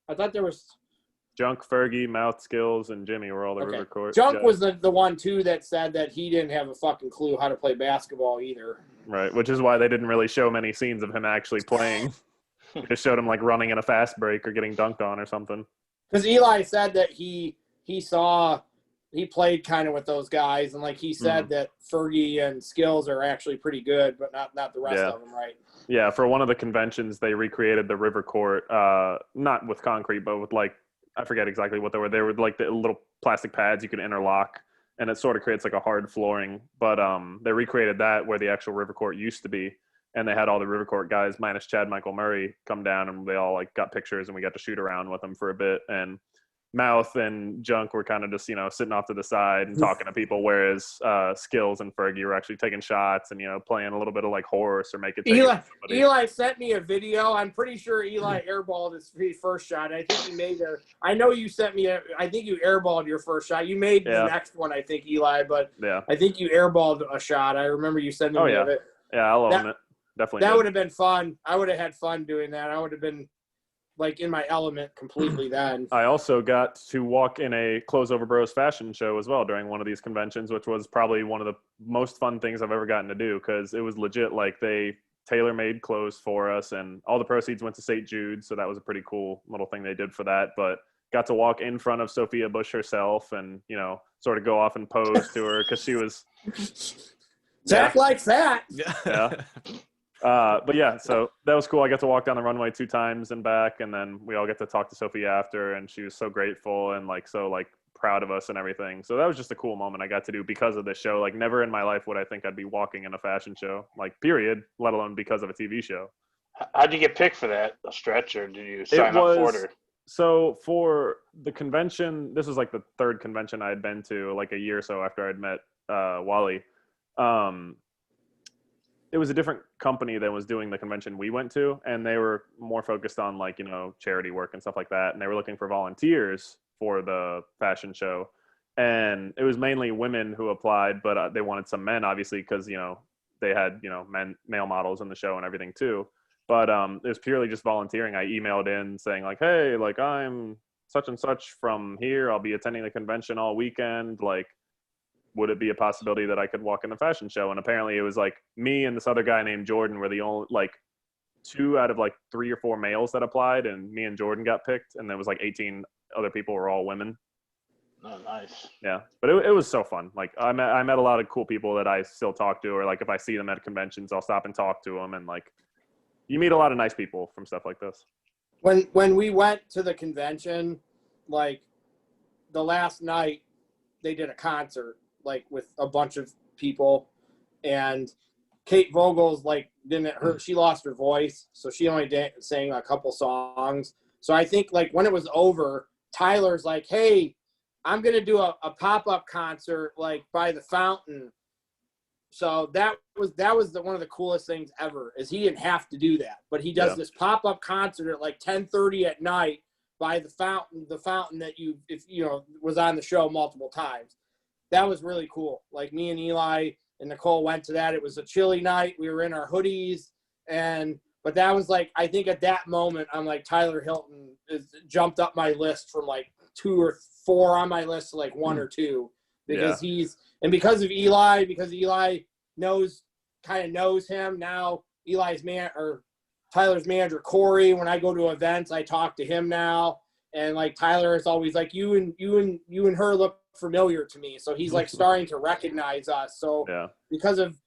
I thought there was – Junk, Fergie, Mouth, Skills, and Jimmy were all the river court. Junk was the one, too, that said that he didn't have a fucking clue how to play basketball either. Right, which is why they didn't really show many scenes of him actually playing. They just showed him, like, running in a fast break or getting dunked on or something. Because Eli said that he saw – he played kind of with those guys, and, like, he said that Fergie and Skills are actually pretty good, but not the rest of them, right? Yeah, for one of the conventions, they recreated the river court, not with concrete, but with, like, I forget exactly what they were. They were, like, the little plastic pads you could interlock, and it sort of creates, like, a hard flooring. But they recreated that where the actual river court used to be, and they had all the river court guys minus Chad Michael Murray come down, and they all, like, got pictures, and we got to shoot around with them for a bit. And Mouth and Junk were kind of just, sitting off to the side and talking to people, whereas Skills and Fergie were actually taking shots and, playing a little bit of like horse or make it. Eli sent me a video. I'm pretty sure Eli airballed his first shot. I think he made I know you sent me I think you airballed your first shot. You made the next one, I think, Eli, but I think you airballed a shot. I remember you sending me it. Yeah, I'll own it. Definitely. That would have been fun. I would have had fun doing that. I would have been like in my element completely then. I also got to walk in a Clothes Over Bros fashion show as well during one of these conventions, which was probably one of the most fun things I've ever gotten to do because it was legit. Like they tailor-made clothes for us and all the proceeds went to St. Jude. So that was a pretty cool little thing they did for that. But got to walk in front of Sophia Bush herself and, sort of go off and pose to her because she was. Zach likes that. Yeah. But yeah, so that was cool. I got to walk down the runway 2 times and back, and then we all get to talk to Sophie after, and she was so grateful and so proud of us and everything. So that was just a cool moment I got to do because of this show. Like never in my life would I think I'd be walking in a fashion show, period, let alone because of a TV show. How'd you get picked for that stretch, or did you sign up for it? So for the convention, this was like the 3rd convention I had been to, like a year or so after I'd met Wally. It was a different company that was doing the convention we went to, and they were more focused on charity work and stuff like that. And they were looking for volunteers for the fashion show. And it was mainly women who applied, but they wanted some men, obviously, because, they had, male models in the show and everything too. But it was purely just volunteering. I emailed in saying hey, I'm such and such from here. I'll be attending the convention all weekend. Would it be a possibility that I could walk in the fashion show? And apparently it was me and this other guy named Jordan were the only 2 out of 3 or 4 males that applied, and me and Jordan got picked, and there was 18 other people were all women. Oh, nice. Yeah, but it was so fun. I met a lot of cool people that I still talk to, or if I see them at conventions, I'll stop and talk to them, and you meet a lot of nice people from stuff like this. When we went to the convention, the last night they did a concert with a bunch of people, and Kate Vogel's she lost her voice, so she only sang a couple songs. So I think when it was over, Tyler's hey, I'm gonna do a pop-up concert by the fountain. So that was one of the coolest things ever, is he didn't have to do that, but he does this pop-up concert at 10:30 at night by the fountain that was on the show multiple times. That was really cool. Me and Eli and Nicole went to that. It was a chilly night. We were in our hoodies, but that was I think at that moment, I'm Tyler Hilton jumped up my list from 2 or 4 on my list to 1 or 2, because because of Eli, because Eli knows him now. Tyler's manager Corey. When I go to events, I talk to him now, and Tyler is always you and her look familiar to me, so he's starting to recognize us. So because of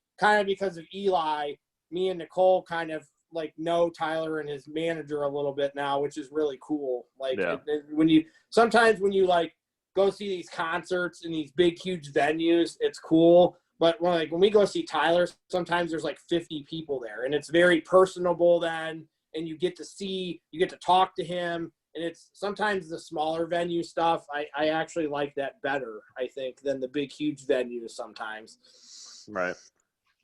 Eli, me and Nicole kind of know Tyler and his manager a little bit now, which is really cool. When you go see these concerts in these big huge venues, it's cool, but when we go see Tyler, sometimes there's 50 people there, and it's very personable then, and you get to talk to him, and it's sometimes the smaller venue stuff. I actually like that better, I think, than the big, huge venues sometimes. Right.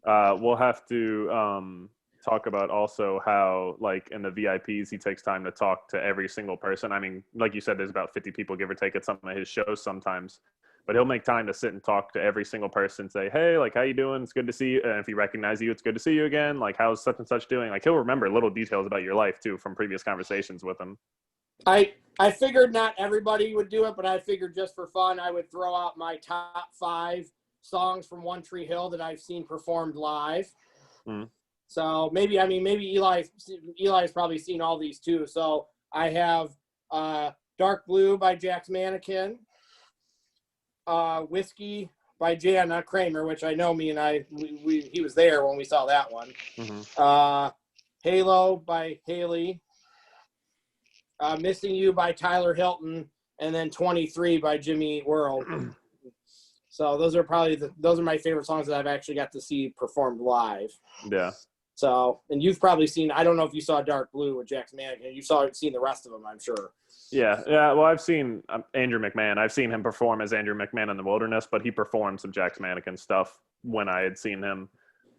We'll have to talk about also how, like, in the VIPs, he takes time to talk to every single person. I mean, like you said, there's about 50 people, give or take, at some of his shows sometimes. But he'll make time to sit and talk to every single person, say, hey, like, how you doing? It's good to see you. And if he recognizes you, it's good to see you again. Like, how's such and such doing? Like, he'll remember little details about your life, too, from previous conversations with him. I figured not everybody would do it, but I figured just for fun, I would throw out my top 5 songs from One Tree Hill that I've seen performed live. Mm. So maybe Eli's probably seen all these too. So I have Dark Blue by Jack's Mannequin, Whiskey by Jana Kramer, which I know he was there when we saw that one. Mm-hmm. Halo by Haley, Missing You by Tyler Hilton, and then 23 by Jimmy Eat World. So those are my favorite songs that I've actually got to see performed live. Yeah. So, and you've probably seen, I don't know if you saw Dark Blue with Jack's Mannequin. You've seen the rest of them, I'm sure. Yeah. Well, I've seen Andrew McMahon. I've seen him perform as Andrew McMahon in the Wilderness, but he performed some Jack's Mannequin stuff when I had seen him.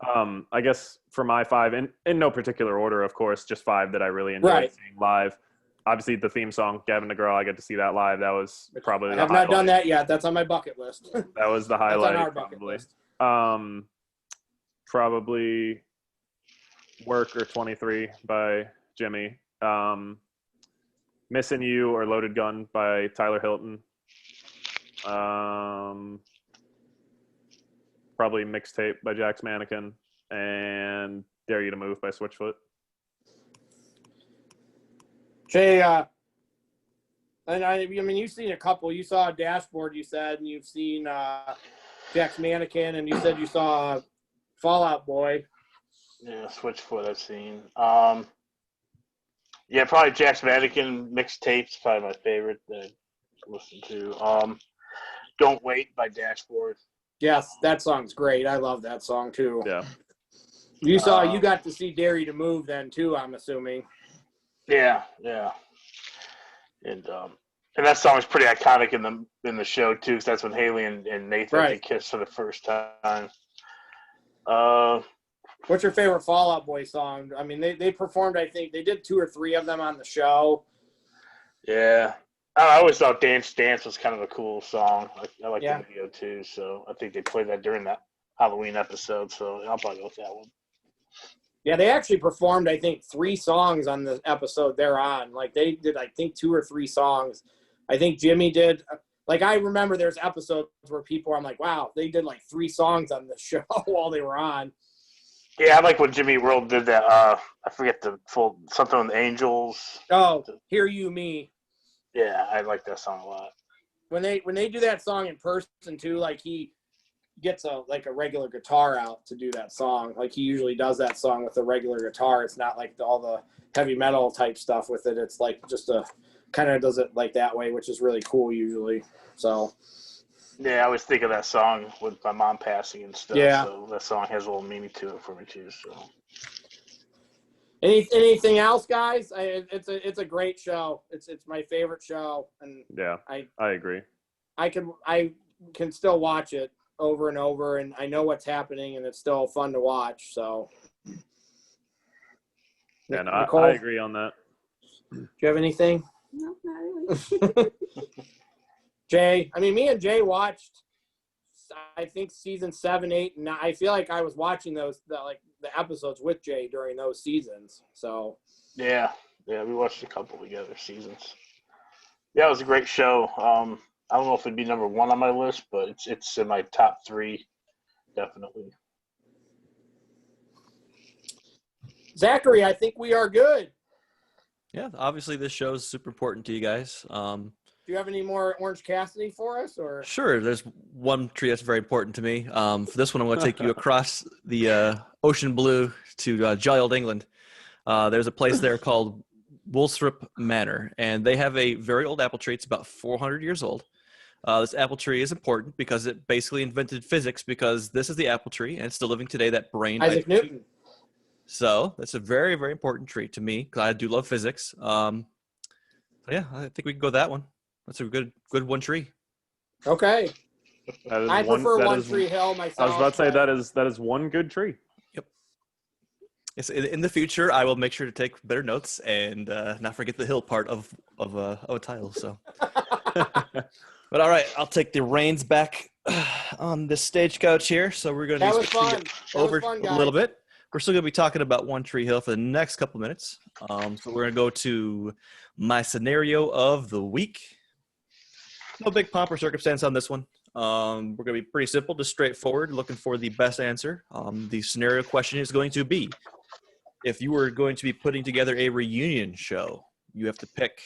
I guess for my 5, in no particular order, of course, just 5 that I really enjoyed seeing live. Obviously, the theme song, Gavin DeGraw, I get to see that live. That was probably the highlight. I have not done that yet. That's on my bucket list. That was the highlight. That's on our bucket list. Probably Work or 23 by Jimmy. Missing You or Loaded Gun by Tyler Hilton. Probably Mixtape by Jack's Mannequin. And Dare You to Move by Switchfoot. Jay, and I mean, you've seen a couple. You saw Dashboard, you said, and you've seen Jack's Mannequin, and you said you saw Fallout Boy. Yeah, Switchfoot I've seen. Yeah, probably Jack's Mannequin Mixtape's probably my favorite that I listen to. Don't Wait by Dashboard. Yes, that song's great. I love that song too. Yeah. You got to see Dare You to Move then too, I'm assuming. Yeah. And that song is pretty iconic in the show too, because that's when Haley and Nathan had kissed for the first time. What's your favorite Fallout Boy song? I mean, they performed, I think, they did 2 or 3 of them on the show. Yeah. I always thought Dance Dance was kind of a cool song. I like the video too, so I think they played that during that Halloween episode, so I'll probably go with that one. Yeah, they actually performed, I think, 3 songs on the episode they're on. Like, they did, I think, 2 or 3 songs. I think Jimmy did. Like, I remember there's episodes where people, I'm like, wow, they did like 3 songs on the show while they were on. Yeah, I like when Jimmy World did that. I forget the full, something with Angels. Oh, Hear You Me. Yeah, I like that song a lot. When they do that song in person too, like he gets a regular guitar out to do that song. Like he usually does that song with a regular guitar. It's not like all the heavy metal type stuff with it. It's like just a kind of does it like that way, which is really cool usually. So yeah, I always think of that song with my mom passing and stuff. Yeah. So that song has a little meaning to it for me too. So anything else, guys? It's a great show. It's my favorite show, and yeah, I agree. I can still watch it over and over, and I know what's happening, and it's still fun to watch. So, yeah, no, Nicole, I agree on that. Do you have anything? No, not really. Jay, I mean, me and Jay watched, I think, season 7, 8, and I feel like I was watching the episodes with Jay during those seasons. So yeah, we watched a couple together seasons. Yeah, it was a great show. I don't know if it'd be number 1 on my list, but it's in my top 3, definitely. Zachary, I think we are good. Yeah, obviously this show is super important to you guys. Do you have any more Orange Cassidy for us, or? Sure. There's one tree that's very important to me. For this one, I'm going to take you across the ocean blue to jolly old England. There's a place there called Woolsthorpe Manor, and they have a very old apple tree. It's about 400 years old. This apple tree is important because it basically invented physics, because this is the apple tree, and it's still living today, that brain. Isaac Newton. So that's a very, very important tree to me, because I do love physics. So Yeah, I think we can go that one. That's a good One Tree. Okay. That is I prefer that One is- Tree Hill I myself. was about to say but- that is one good tree. Yes, in the future, I will make sure to take better notes and not forget the hill part of a title. So, but all right, I'll take the reins back on this stagecoach here. So we're going to That was fun. over Fun, a guys. little bit. We're still going to be talking about One Tree Hill for the next couple minutes. So we're going to go to my scenario of the week. No big pomp or circumstance on this one. We're going to be pretty simple, just straightforward, looking for the best answer. The scenario question is going to be, if you were going to be putting together a reunion show, you have to pick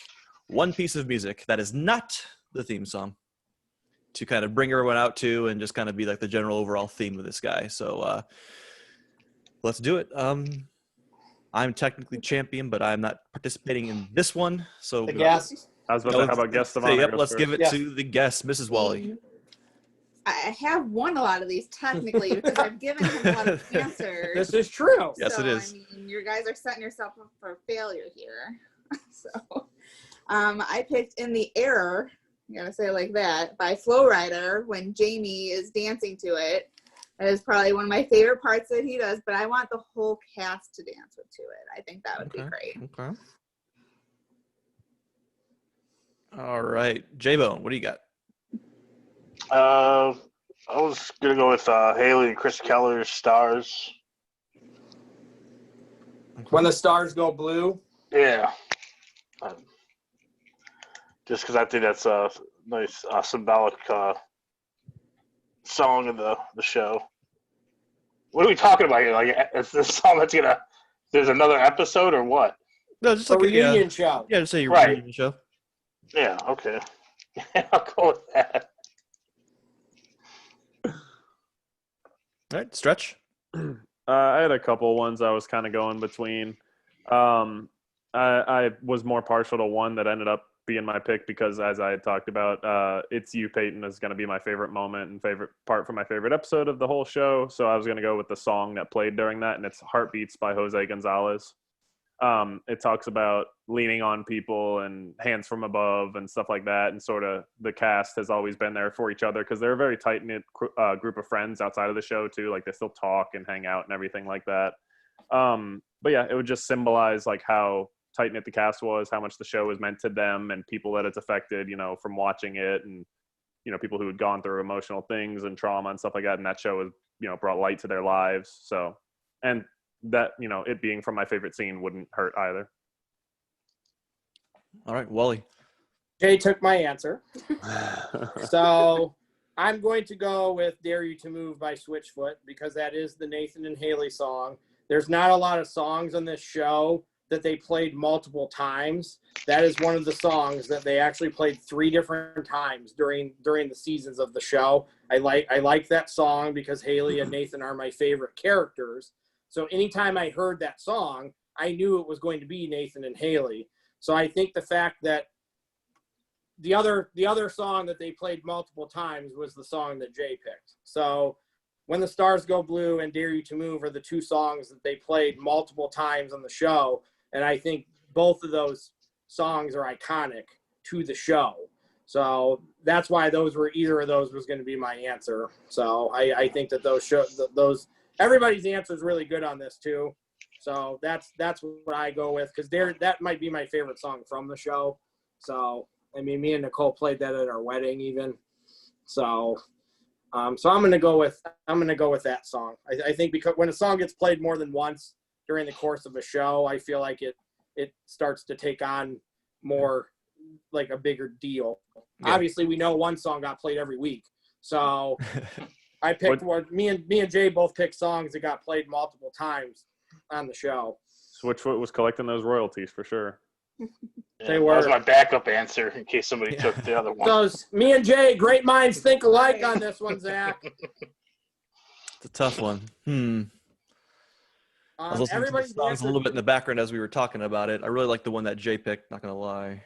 one piece of music that is not the theme song to kind of bring everyone out to and just kind of be like the general overall theme of this guy. So let's do it. I'm technically champion, but I'm not participating in this one. So The guest. I was about to say, how about guest of honor? Yep, goes let's first? give it Yes. to the guest, Mrs. Wally. I have won a lot of these technically because I've given him a lot of answers. This is true. Yes, it is. I mean, you guys are setting yourself up for failure here. So, I picked "In the Air," I'm gonna say it like that, by Flow Rider when Jamie is dancing to it. That is probably one of my favorite parts that he does, but I want the whole cast to dance to it. I think that would be great. Okay. All right, J-Bone, what do you got? I was gonna go with Haley and Chris Keller's "Stars." When the stars go blue. Yeah. Just because I think that's a nice symbolic song of the show. What are we talking about here? Like, is this song that's gonna? There's another episode or what? No, just A like reunion show. yeah, just say your Right. reunion show. Yeah. Okay. I'll go with that. All right, Stretch. I had a couple ones I was kind of going between. I was more partial to one that ended up being my pick because, as I had talked about, "It's You, Peyton" is going to be my favorite moment and favorite part for my favorite episode of the whole show. So I was going to go with the song that played during that, and it's "Heartbeats" by Jose Gonzalez. It talks about leaning on people and hands from above and stuff like that, and sort of the cast has always been there for each other because they're a very tight-knit group of friends outside of the show too. Like, they still talk and hang out and everything like that. But yeah, it would just symbolize like how tight-knit the cast was, how much the show was meant to them and people that it's affected, from watching it, and people who had gone through emotional things and trauma and stuff like that, and that show has brought light to their lives. So, and that it being from my favorite scene wouldn't hurt either. All right, Wally. Jay took my answer. So I'm going to go with "Dare You to Move" by Switchfoot because that is the Nathan and Haley song. There's not a lot of songs on this show that they played multiple times. That is one of the songs that they actually played 3 different times during the seasons of the show. I like that song because Haley and Nathan are my favorite characters. So anytime I heard that song, I knew it was going to be Nathan and Haley. So I think the fact that the other song that they played multiple times was the song that Jay picked. So "When the Stars Go Blue" and "Dare You to Move" are the 2 songs that they played multiple times on the show. And I think both of those songs are iconic to the show. So that's why either of those was going to be my answer. So I think that those everybody's answer is really good on this too. So that's what I go with because that might be my favorite song from the show. So I mean, me and Nicole played that at our wedding even. So I'm gonna go with that song. I think because when a song gets played more than once during the course of a show, I feel like it starts to take on more like a bigger deal. Yeah. Obviously, we know one song got played every week, so I picked one. Me and Jay both picked songs that got played multiple times on the show. Switchfoot was collecting those royalties for sure. Yeah, They were. That was my backup answer in case somebody took the other one. So me and Jay, great minds think alike on this one, Zach. It's a tough one. I was listening to the songs a little bit in the background as we were talking about it. I really like the one that Jay picked, not going to lie.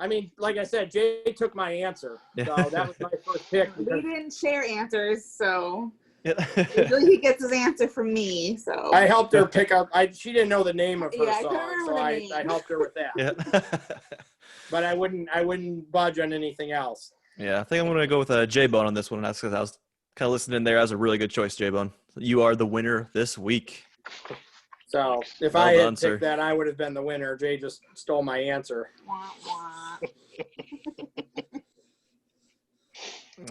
I mean, like I said, Jay took my answer. So that was my first pick. We didn't share answers, so Yeah. usually he gets his answer from me. So I helped her pick up. She didn't know the name of her Yeah, I couldn't song, remember so the I name. helped her with that. Yeah. but I wouldn't budge on anything else. Yeah, I think I'm going to go with J-Bone on this one. That's because I was kind of listening there. That was a really good choice, J-Bone. You are the winner this week. So if Well I done, had sir. picked that, I would have been the winner. Jay just stole my answer. Wah, wah.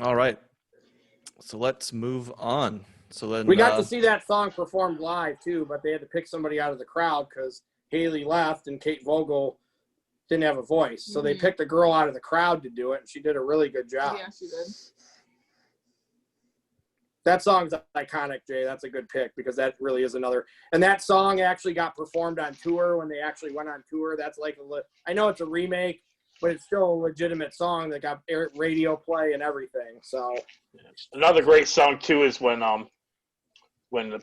All right. So let's move on. So then We got to see that song performed live too, but they had to pick somebody out of the crowd because Haley left and Kate Vogel didn't have a voice. So they picked a girl out of the crowd to do it, and she did a really good job. Yeah, she did. That song's iconic, Jay. That's a good pick because that really is another. And that song actually got performed on tour when they actually went on tour. That's like I know it's a remake, but it's still a legitimate song that got radio play and everything. So Another great song too is when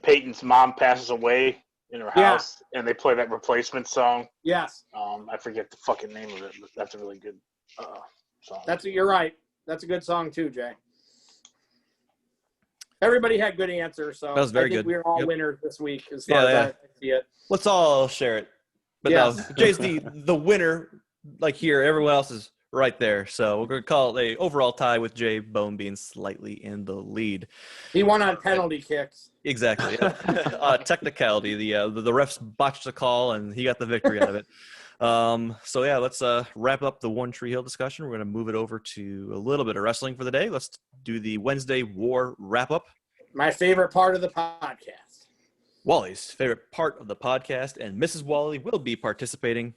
Peyton's mom passes away in her house and they play that replacement song. yes, I forget the fucking name of it, but that's a really good song. you're right. That's a good song too, Jay. Everybody had good answers, so That was very I think good. we're all Yep. winners this week as far as I see it. Let's all share it. But Yes. no, Jay's the winner. Like here, everyone else is right there. So we're going to call it a overall tie with Jay Bone being slightly in the lead. He won on penalty kicks. Exactly. Technicality. The refs botched the call, and he got the victory out of it. So yeah, let's wrap up the One Tree Hill discussion. We're going to move it over to a little bit of wrestling for the day. Let's do the Wednesday War wrap up. My favorite part of the podcast. Wally's favorite part of the podcast, and Mrs. Wally will be participating.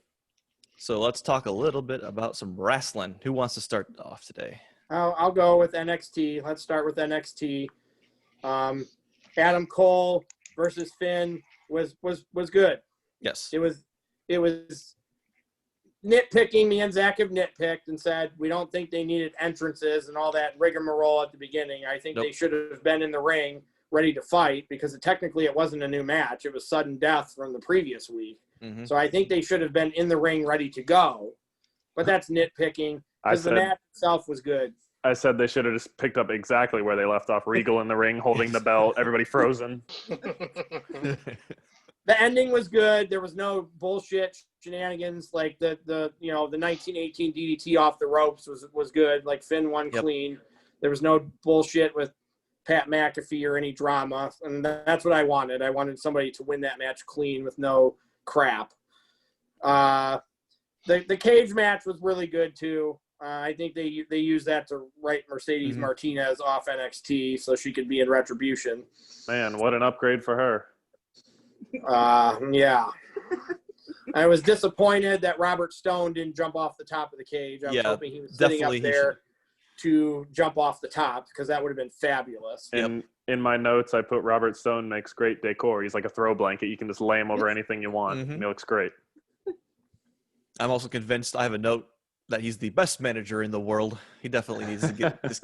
So let's talk a little bit about some wrestling. Who wants to start off today? I'll go with NXT. Let's start with NXT. Adam Cole versus Finn was good. Yes. It was nitpicking. Me and Zach have nitpicked and said we don't think they needed entrances and all that rigmarole at the beginning. I think Nope. they should have been in the ring ready to fight because technically it wasn't a new match. It was sudden death from the previous week. Mm-hmm. So I think they should have been in the ring ready to go. But that's nitpicking because the match itself was good. I said they should have just picked up exactly where they left off. Regal in the ring, holding the belt, everybody frozen. The ending was good. There was no bullshit shenanigans like the 1918 DDT off the ropes was good. Like Finn won clean. There was no bullshit with Pat McAfee or any drama, and that's what I wanted. I wanted somebody to win that match clean with no crap. The cage match was really good too. I think they used that to write Mercedes Martinez off NXT so she could be in Retribution. Man, what an upgrade for her. Yeah. I was disappointed that Robert Stone didn't jump off the top of the cage. I was hoping he was sitting up there to jump off the top because that would have been fabulous. In my notes, I put Robert Stone makes great decor. He's like a throw blanket. You can just lay him over anything you want. Mm-hmm. And he looks great. I'm also convinced. I have a note that he's the best manager in the world. He definitely needs to just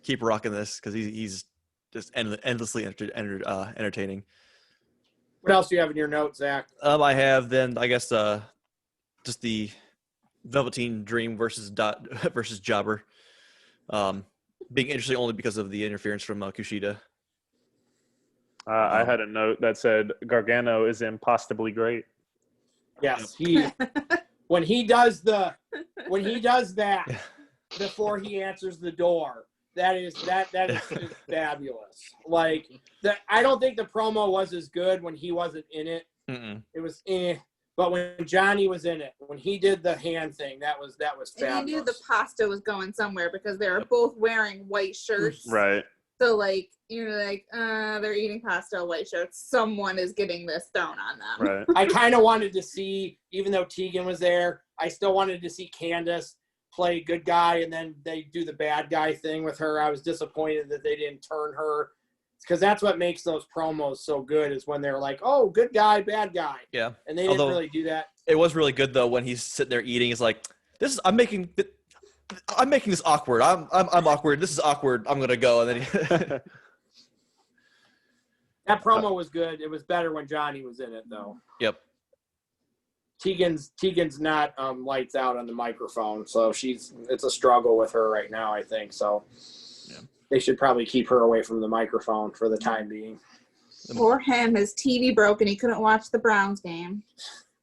keep rocking this because he's just endlessly entertaining. What else do you have in your notes, Zach? I have then I guess just the Velveteen Dream versus Jobber being interesting only because of the interference from Kushida. I had a note that said Gargano is impossibly great. Yes, when he does that before he answers the door, that is just fabulous. Like that, I don't think the promo was as good when he wasn't in it. Mm-mm. It was but when Johnny was in it, when he did the hand thing, that was fabulous. And you knew the pasta was going somewhere because they were both wearing white shirts. Right. So like you're like, they're eating pasta, white shirts. Someone is getting this thrown on them. Right. I kind of wanted to see, even though Tegan was there, I still wanted to see Candace play good guy, and then they do the bad guy thing with her. I was disappointed that they didn't turn her, because that's what makes those promos so good is when they're like, oh, good guy, bad guy. Yeah. And they didn't really do that. It was really good though when he's sitting there eating. He's like, I'm making this awkward. I'm awkward. This is awkward. I'm gonna go. And then That promo was good. It was better when Johnny was in it, though. Yep. Tegan's not lights out on the microphone, so it's a struggle with her right now, I think. So they should probably keep her away from the microphone for the time being. For him, his TV broke and he couldn't watch the Browns game.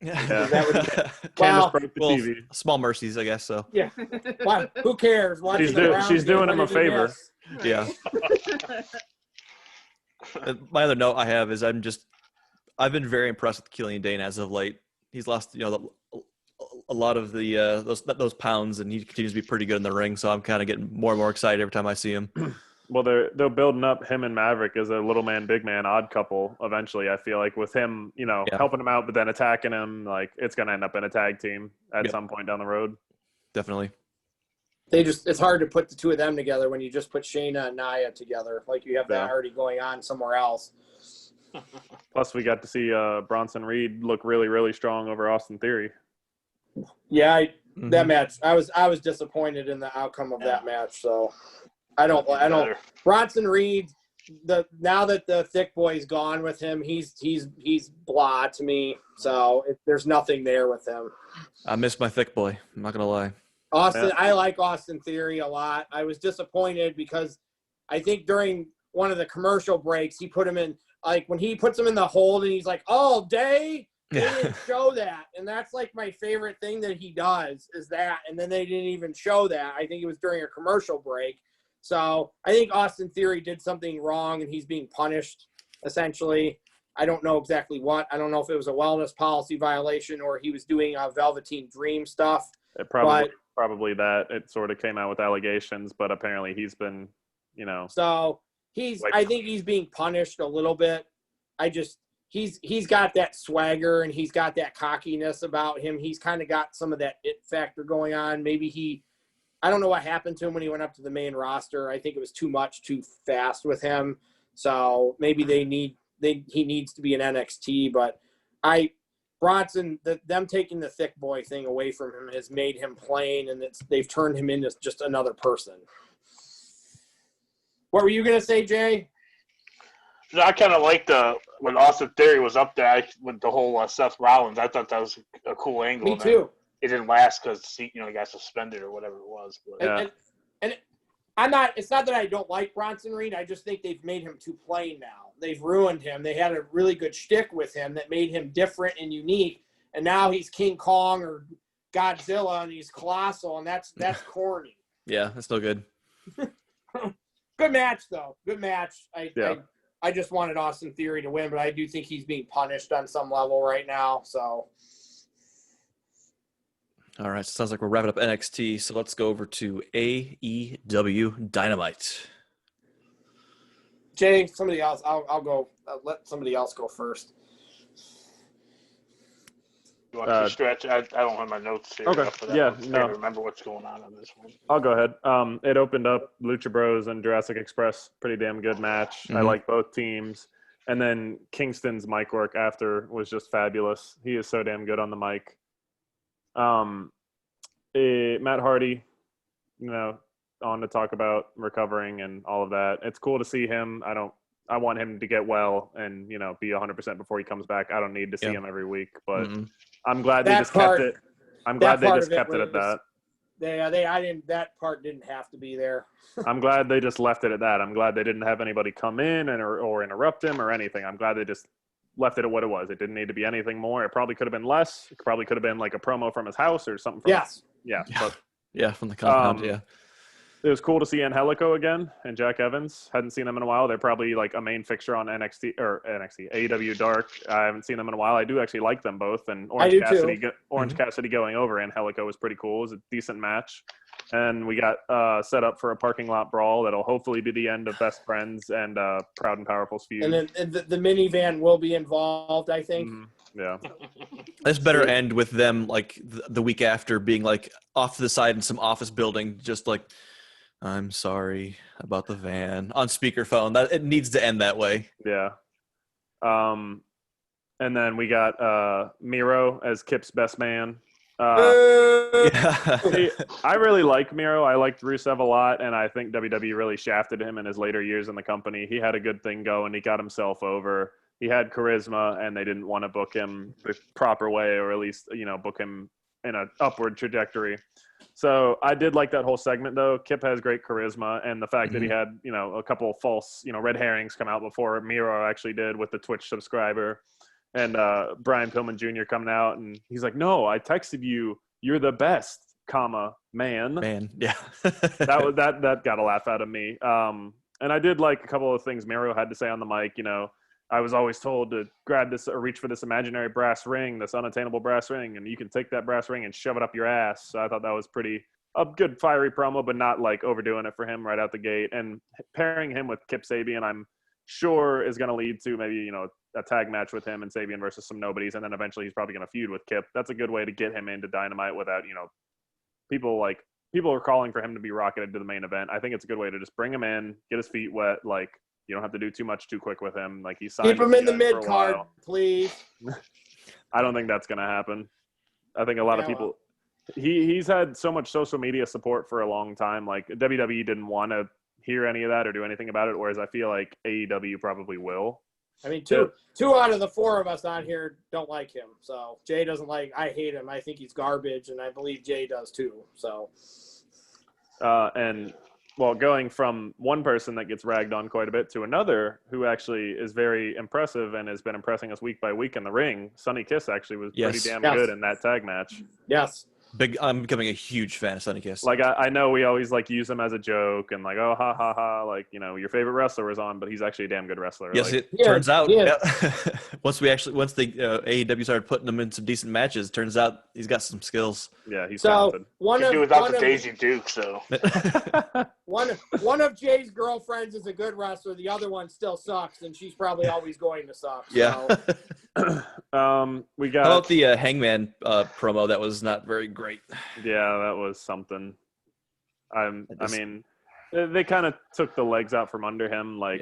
Yeah. That would Candace Well, broke the well, TV. small mercies, I guess. So yeah. Why, who cares? Watching She's the do- Browns she's game, doing what him a did we favor. miss? yeah. My other note I have is I've been very impressed with Killian Dane as of late. He's lost a lot of the those pounds, and he continues to be pretty good in the ring. So I'm kind of getting more and more excited every time I see him. Well, they're building up him and Maverick as a little man, big man, odd couple. Eventually, I feel like with him, Yeah. helping him out, but then attacking him, like it's gonna end up in a tag team at Yep. some point down the road. Definitely. It's hard to put the two of them together when you just put Shayna and Nia together. Like you have that Yeah. already going on somewhere else. Plus, we got to see Bronson Reed look really, really strong over Austin Theory. Yeah, that Mhm. match. I was disappointed in the outcome of that match. So I don't. Better. Bronson Reed. Now that the thick boy's gone with him, he's blah to me. So there's nothing there with him. I miss my thick boy. I'm not gonna lie. Austin, Yeah. I like Austin Theory a lot. I was disappointed because I think during one of the commercial breaks, he put him in, like when he puts him in the hold and he's like, all day, they Yeah. didn't show that. And that's like my favorite thing that he does is that. And then they didn't even show that. I think it was during a commercial break. So I think Austin Theory did something wrong and he's being punished essentially. I don't know exactly what. I don't know if it was a wellness policy violation or he was doing Velveteen Dream stuff. It probably that it sort of came out with allegations, but apparently he's been, So I think he's being punished a little bit. He's got that swagger and he's got that cockiness about him. He's kind of got some of that it factor going on. Maybe I don't know what happened to him when he went up to the main roster. I think it was too fast with him. So maybe he needs to be an NXT, but Bronson, them taking the thick boy thing away from him has made him plain, and they've turned him into just another person. What were you gonna say, Jay? I kind of liked when Austin Theory was up there with the whole Seth Rollins. I thought that was a cool angle. Me too. It didn't last because he got suspended or whatever it was. But. Yeah. And I'm not. It's not that I don't like Bronson Reed. I just think they've made him too plain now. They've ruined him. They had a really good shtick with him that made him different and unique. And now he's King Kong or Godzilla, and he's colossal, and that's Yeah, corny. that's no good. Good match though. Good match. Yeah. I just wanted Austin Theory to win, but I do think he's being punished on some level right now. So. All right, so sounds like we're wrapping up NXT. So let's go over to AEW Dynamite. Jay, somebody else. I'll go. Let somebody else go first. You want to stretch? I don't have my notes here. Okay. For that Yeah, one. I no. can't remember what's going on this one. I'll go ahead. It opened up Lucha Bros and Jurassic Express. Pretty damn good match. I Mhm. like both teams. And then Kingston's mic work after was just fabulous. He is so damn good on the mic. Matt Hardy, on to talk about recovering and all of that. It's cool to see him. I want him to get well and, be 100% before he comes back. I don't need to see him every week, but Mhm. I'm glad they That just part- kept it. I'm glad they part just of it kept it at was- that. That part didn't have to be there. I'm glad they just left it at that. I'm glad they didn't have anybody come in or interrupt him or anything. I'm glad they just left it at what it was. It didn't need to be anything more. It probably could have been less. It probably could have been like a promo from his house or something. Yes. Yeah. But Yeah, from the compound. Um, Yeah. it was cool to see Angelico again and Jack Evans. Hadn't seen them in a while. They're probably like a main fixture on AEW Dark. I haven't seen them in a while. I do actually like them both. And Orange do Cassidy, too. Cassidy going over Angelico was pretty cool. It was a decent match. And we got set up for a parking lot brawl that'll hopefully be the end of Best Friends and Proud and Powerful's feud. And then the minivan will be involved, I think. Mhm. Yeah. This better end with them like the week after being like off to the side in some office building, just like, I'm sorry about the van on speakerphone. That it needs to end that way. Yeah. And then we got Miro as Kip's best man. Yeah. I really like Miro. I liked Rusev a lot, and I think WWE really shafted him in his later years in the company. He had a good thing going. He got himself over. He had charisma, and they didn't want to book him the proper way, or at least, book him in an upward trajectory. So I did like that whole segment, though. Kip has great charisma, and the fact that he had, a couple of false, red herrings come out before Miro actually did with the Twitch subscriber. and Brian Pillman Jr. coming out, and he's like, "No, I texted you. You're the best, man." Yeah. that got a laugh out of me. And I did like a couple of things Mario had to say on the mic. You know, I was always told to grab this or reach for this imaginary brass ring, this unattainable brass ring, and you can take that brass ring and shove it up your ass. So I thought that was a good fiery promo, but not like overdoing it for him right out the gate. And pairing him with Kip Sabian, I'm sure is going to lead to maybe, you know, a tag match with him and Sabian versus some nobodies. And then eventually he's probably going to feud with Kip. That's a good way to get him into Dynamite without, you know, people are calling for him to be rocketed to the main event. I think it's a good way to just bring him in, get his feet wet. Like, you don't have to do too much too quick with him. Like, he's signed. Keep him in the for a mid card, while. please. I don't think that's going to happen. I think a lot of people. He's had so much social media support for a long time. Like, WWE didn't want to hear any of that or do anything about it, whereas I feel like AEW probably will. I mean, two out of the four of us on here don't like him. So Jay doesn't like. I hate him. I think he's garbage, and I believe Jay does too. So. And well, going from one person that gets ragged on quite a bit to another who actually is very impressive and has been impressing us week by week in the ring, Sonny Kiss actually was pretty damn good in that tag match. Yes. I'm becoming a huge fan of Sonny Kiss. Like, I know we always like use him as a joke and like, oh, ha ha ha, like, you know, your favorite wrestler was on, but he's actually a damn good wrestler. Yes, like, it turns out. Yeah. once the AEW started putting him in some decent matches, turns out he's got some skills. Yeah, he's so talented. One of without the Daisy Duke, so one of Jay's girlfriends is a good wrestler. The other one still sucks, and she's probably always going to suck. So. Yeah. We got. How about the Hangman promo? That was not very great. Yeah, that was something. I mean, they kind of took the legs out from under him. Like,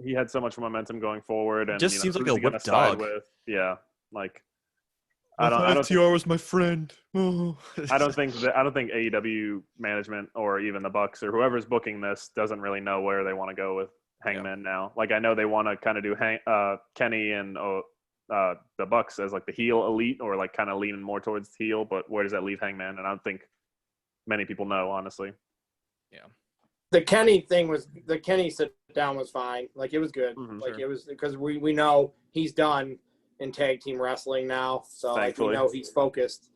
he had so much momentum going forward, and just seems like a whip dog. Yeah, like I don't. TR was my friend. I don't think AEW management or even the Bucks or whoever's booking this doesn't really know where they want to go with Hangman now. Like, I know they want to kind of do Kenny and the Bucks as like the heel elite, or like kind of leaning more towards the heel, but where does that leave Hangman? And I don't think many people know, honestly. Yeah. The Kenny sit down was fine. Like, it was good. It was because we know he's done in tag team wrestling now. So like, we know he's focused.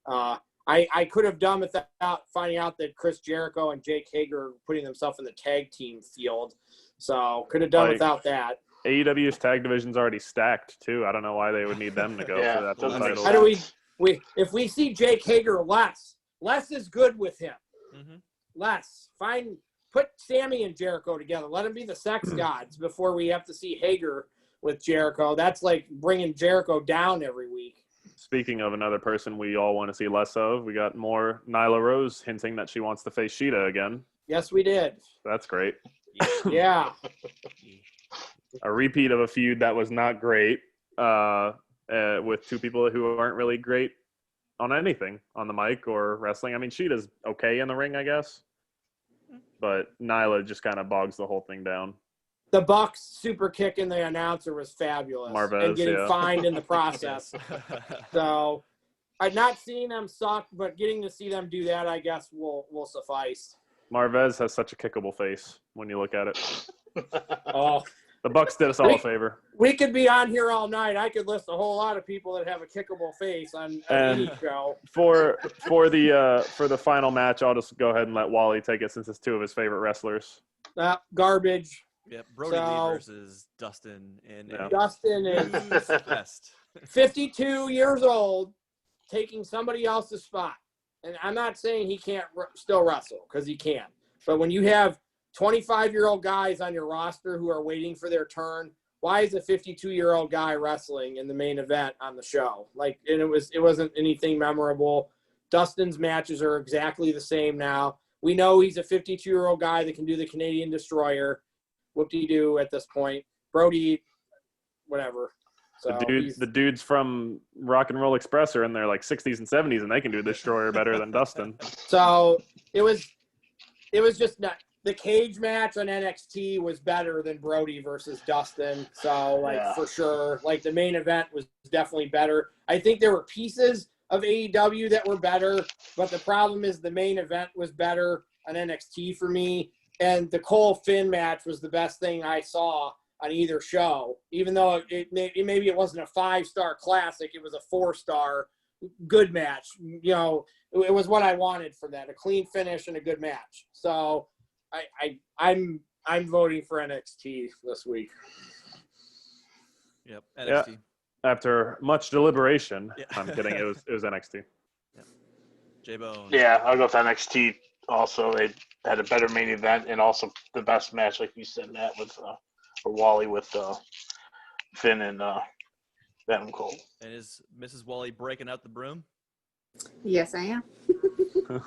I could have done without finding out that Chris Jericho and Jake Hager are putting themselves in the tag team field. So could have done without that. AEW's tag division's already stacked too. I don't know why they would need them to go for that title. How do we if we see Jake Hager less is good with him. Less. Put Sammy and Jericho together. Let them be the sex gods before we have to see Hager with Jericho. That's like bringing Jericho down every week. Speaking of another person we all want to see less of, we got more Nyla Rose hinting that she wants to face Sheeta again. Yes, we did. That's great. Yeah. A repeat of a feud that was not great with two people who aren't really great on anything on the mic or wrestling. I mean, Sheeta's okay in the ring, I guess, but Nyla just kind of bogs the whole thing down. The Bucks super kick in the announcer was fabulous. Marvez, and getting fined in the process. So I've not seen them suck, but getting to see them do that, I guess, will suffice. Marvez has such a kickable face when you look at it. Oh. The Bucks did us all a favor. We could be on here all night. I could list a whole lot of people that have a kickable face on any show. For the final match, I'll just go ahead and let Wally take it since it's two of his favorite wrestlers. Garbage. Yeah, Brody Lee versus Dustin. Dustin is best. 52 years old, taking somebody else's spot. And I'm not saying he can't still wrestle, because he can. But when you have 25-year-old guys on your roster who are waiting for their turn, why is a 52-year-old guy wrestling in the main event on the show? Like, and it wasn't anything memorable. Dustin's matches are exactly the same now. We know he's a 52-year-old guy that can do the Canadian Destroyer. Whoop-de-doo at this point. Brody, whatever. So the dudes from Rock and Roll Express are in their like 60s and 70s, and they can do the Destroyer better than Dustin. So it was just not. The cage match on NXT was better than Brody versus Dustin. So, for sure, the main event was definitely better. I think there were pieces of AEW that were better, but the problem is the main event was better on NXT for me. And the Cole Finn match was the best thing I saw on either show, even though maybe it wasn't a 5-star classic, it was a 4-star good match. You know, it was what I wanted for that, a clean finish and a good match. So I'm voting for NXT this week. Yep, NXT. Yeah. After much deliberation, Yeah. I'm kidding. It was NXT. J-Bone. Yeah, I'll go with NXT. Also, they had a better main event and also the best match, like you said, Matt, with or Wally with Finn and Adam Cole. And is Mrs. Wally breaking out the broom? Yes, I am.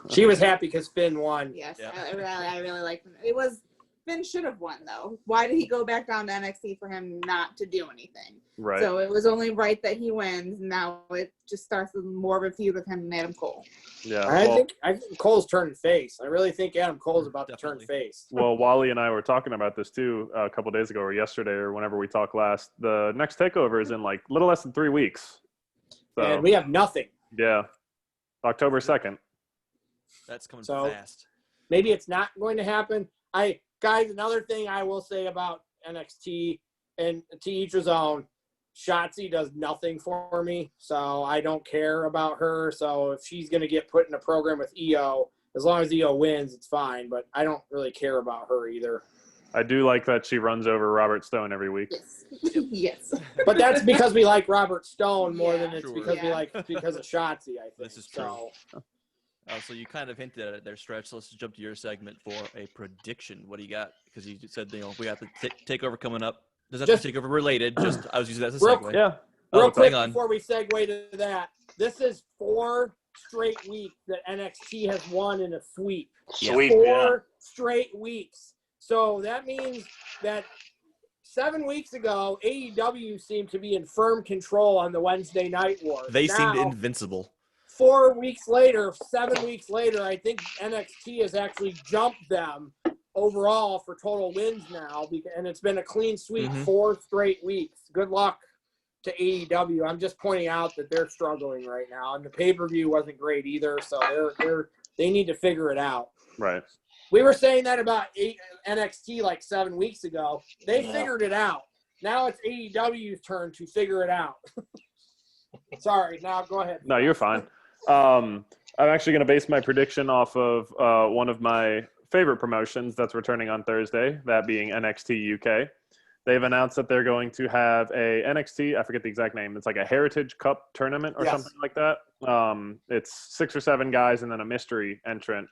She was happy because Finn won. Yes, Yeah. I really liked him. It was Finn should have won though. Why did he go back down to NXT for him not to do anything? Right. So it was only right that he wins. Now it just starts with more of a feud with him and Adam Cole. Yeah. I Well, think Cole's turning face. I really think Adam Cole's about to turn Definitely. face. well, Wally and I were talking about this too a couple days ago or yesterday or whenever we talked last. The next takeover is in like a little less than 3 weeks. So And we have nothing. yeah, October 2nd. That's coming So- fast. Maybe it's not going to happen. Guys, another thing I will say about NXT, and to each his own, Shotzi does nothing for me, so I don't care about her. So if she's going to get put in a program with EO, as long as EO wins, it's fine. But I don't really care about her either. I do like that she runs over Robert Stone every week. Yes. yes. But that's because we like Robert Stone more than Yeah. it's Sure. because we Yeah. like because of Shotzi. I think This is true. So, So you kind of hinted at it there, Stretch. Let's jump to your segment for a prediction. What do you got? Because you said we got the takeover coming up. Does that have to takeover related? Just I was using that as a Real segue. Yeah. real Oh, quick hang on. before we segue to that, this is 4 straight weeks that NXT has won in a sweep. Yeah. Sweet, 4 yeah. straight weeks. So that means that 7 weeks ago, AEW seemed to be in firm control on the Wednesday Night Wars. They seemed Now, invincible. 4 weeks later, 7 weeks later, I think NXT has actually jumped them overall for total wins now, and it's been a clean sweep Mhm. 4 straight weeks. Good luck to AEW. I'm just pointing out that they're struggling right now, and the pay-per-view wasn't great either, so they need to figure it out. Right. We were saying that about NXT like 7 weeks ago. They Yeah. figured it out. Now it's AEW's turn to figure it out. Sorry, now go ahead. No, you're fine. I'm actually going to base my prediction off of one of my favorite promotions that's returning on Thursday, that being NXT UK. They've announced that they're going to have a NXT, I forget the exact name, it's like a Heritage Cup tournament or Yes. something like that. It's 6 or 7 guys and then a mystery entrant,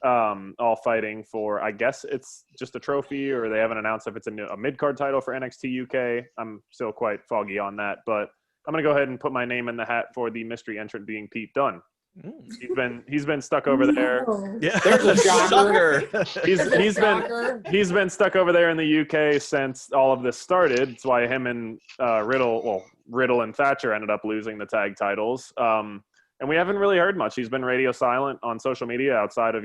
all fighting for, I guess it's just a trophy, or they haven't announced if it's a mid-card title for NXT UK. I'm still quite foggy on that, but I'm going to go ahead and put my name in the hat for the mystery entrant being Pete Dunne. He's been stuck over there. Yeah. There's a shocker. He's been stuck over there in the UK since all of this started. That's why him and Riddle and Thatcher ended up losing the tag titles. And we haven't really heard much. He's been radio silent on social media outside of,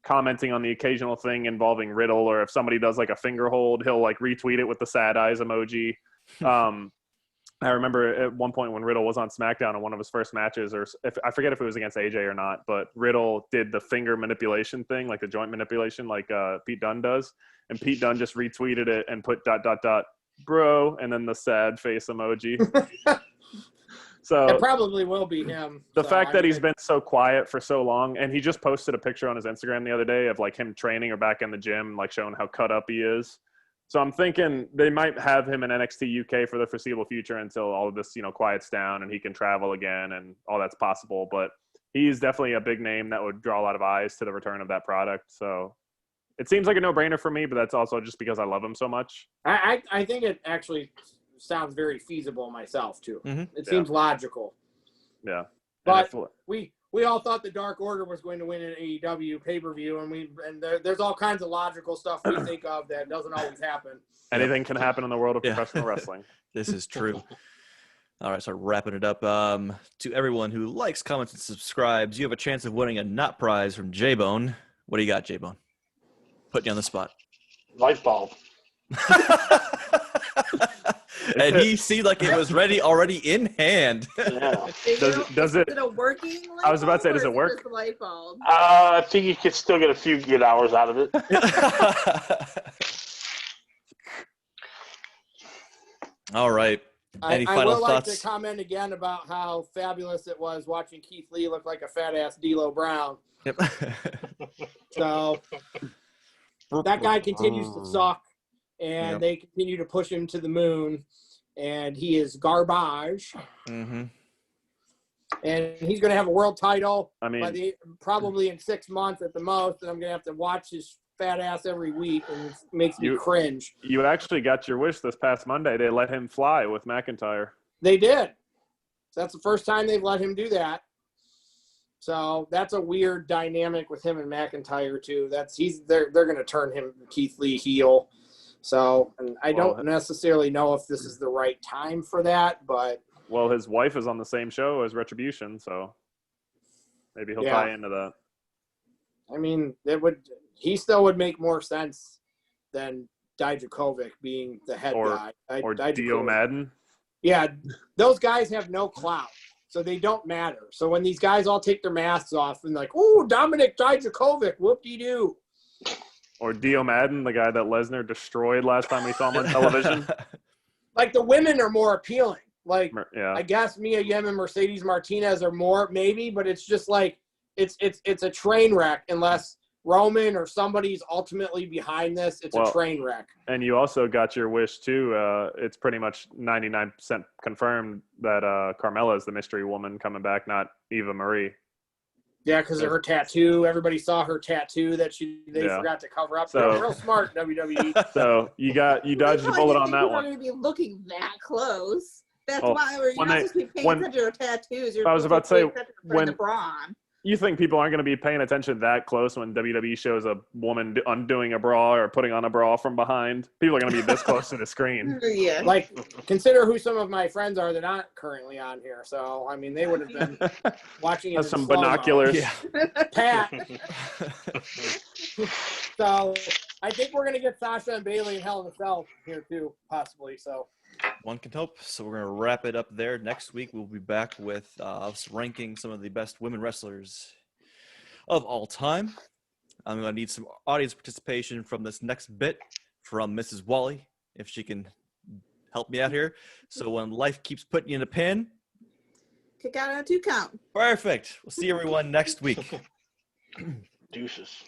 commenting on the occasional thing involving Riddle, or if somebody does like a finger hold, he'll like retweet it with the sad eyes emoji. I remember at one point when Riddle was on SmackDown in one of his first matches, or I forget if it was against AJ or not, but Riddle did the finger manipulation thing, like the joint manipulation, like Pete Dunne does, and Pete Dunne just retweeted it and put ... bro, and then the sad face emoji. So It probably will be him. the So, fact I that mean, he's been so quiet for so long, and he just posted a picture on his Instagram the other day of like him training or back in the gym, like showing how cut up he is. So I'm thinking they might have him in NXT UK for the foreseeable future until all of this, quiets down and he can travel again and all that's possible. But he's definitely a big name that would draw a lot of eyes to the return of that product. So it seems like a no-brainer for me, but that's also just because I love him so much. I think it actually sounds very feasible myself too. Mhm. It seems logical. Yeah. But And we all thought the Dark Order was going to win an AEW pay-per-view, and there's all kinds of logical stuff we think of that doesn't always happen. anything can happen in the world of Yeah. professional wrestling. This is true. All right, so wrapping it up. To everyone who likes, comments, and subscribes, you have a chance of winning a Not Prize from J-Bone. What do you got, J-Bone? Putting you on the spot. Light bulb. And he seemed like it was already in hand. Yeah. Does it- Is it a working light I was about to say, bulb, does or it is work? just a light bulb? I think you could still get a few good hours out of it. All right. Any I final will thoughts? like to comment again about how fabulous it was watching Keith Lee look like a fat ass D'Lo Brown. Yep. So that guy continues to suck, and Yep. they continue to push him to the moon, and he is garbage. Mm-hmm. And he's going to have a world title I mean, probably in 6 months at the most, and I'm going to have to watch his fat ass every week, and it makes me cringe. you actually got your wish this past Monday. They let him fly with McIntyre. They did. That's the first time they've let him do that. So that's a weird dynamic with him and McIntyre too. They're going to turn him Keith Lee heel. So, and I don't necessarily know if this is the right time for that, but well, his wife is on the same show as Retribution, so maybe he'll tie into that. I mean, he still would make more sense than Dijakovic being the head guy. Or Dio Madden. Yeah, those guys have no clout, so they don't matter. So when these guys all take their masks off and like, ooh, Dominic Dijakovic, whoop-de-doo. Or Dio Madden, the guy that Lesnar destroyed last time we saw him on television. Like, the women are more appealing. Like, yeah. I guess Mia Yim and Mercedes Martinez are more, maybe, but it's just like, it's a train wreck unless Roman or somebody's ultimately behind this. It's a train wreck. And you also got your wish, too. It's pretty much 99% confirmed that Carmella is the mystery woman coming back, not Eva Marie. Yeah, because of her tattoo. Everybody saw her tattoo that they forgot to cover up. So real smart, WWE. So you dodged a bullet on that one. You're not going to be looking that close. That's why you're not supposed to be paying attention to her tattoos. I was about to say, when the brawn. You think people aren't going to be paying attention that close when WWE shows a woman undoing a bra or putting on a bra from behind? People are going to be this close to the screen. Yeah. Like, consider who some of my friends are that aren't currently on here. So, I mean, they would have been watching it. Has some binoculars. Yeah. Pat. So, I think we're going to get Sasha and Bailey and Hell in a Cell here too, possibly. So. One can hope. So we're going to wrap it up there. Next week, we'll be back with us ranking some of the best women wrestlers of all time. I'm going to need some audience participation from this next bit from Mrs. Wally, if she can help me out here. So when life keeps putting you in a pin. Kick out on a 2 count. Perfect. We'll see everyone next week. Deuces.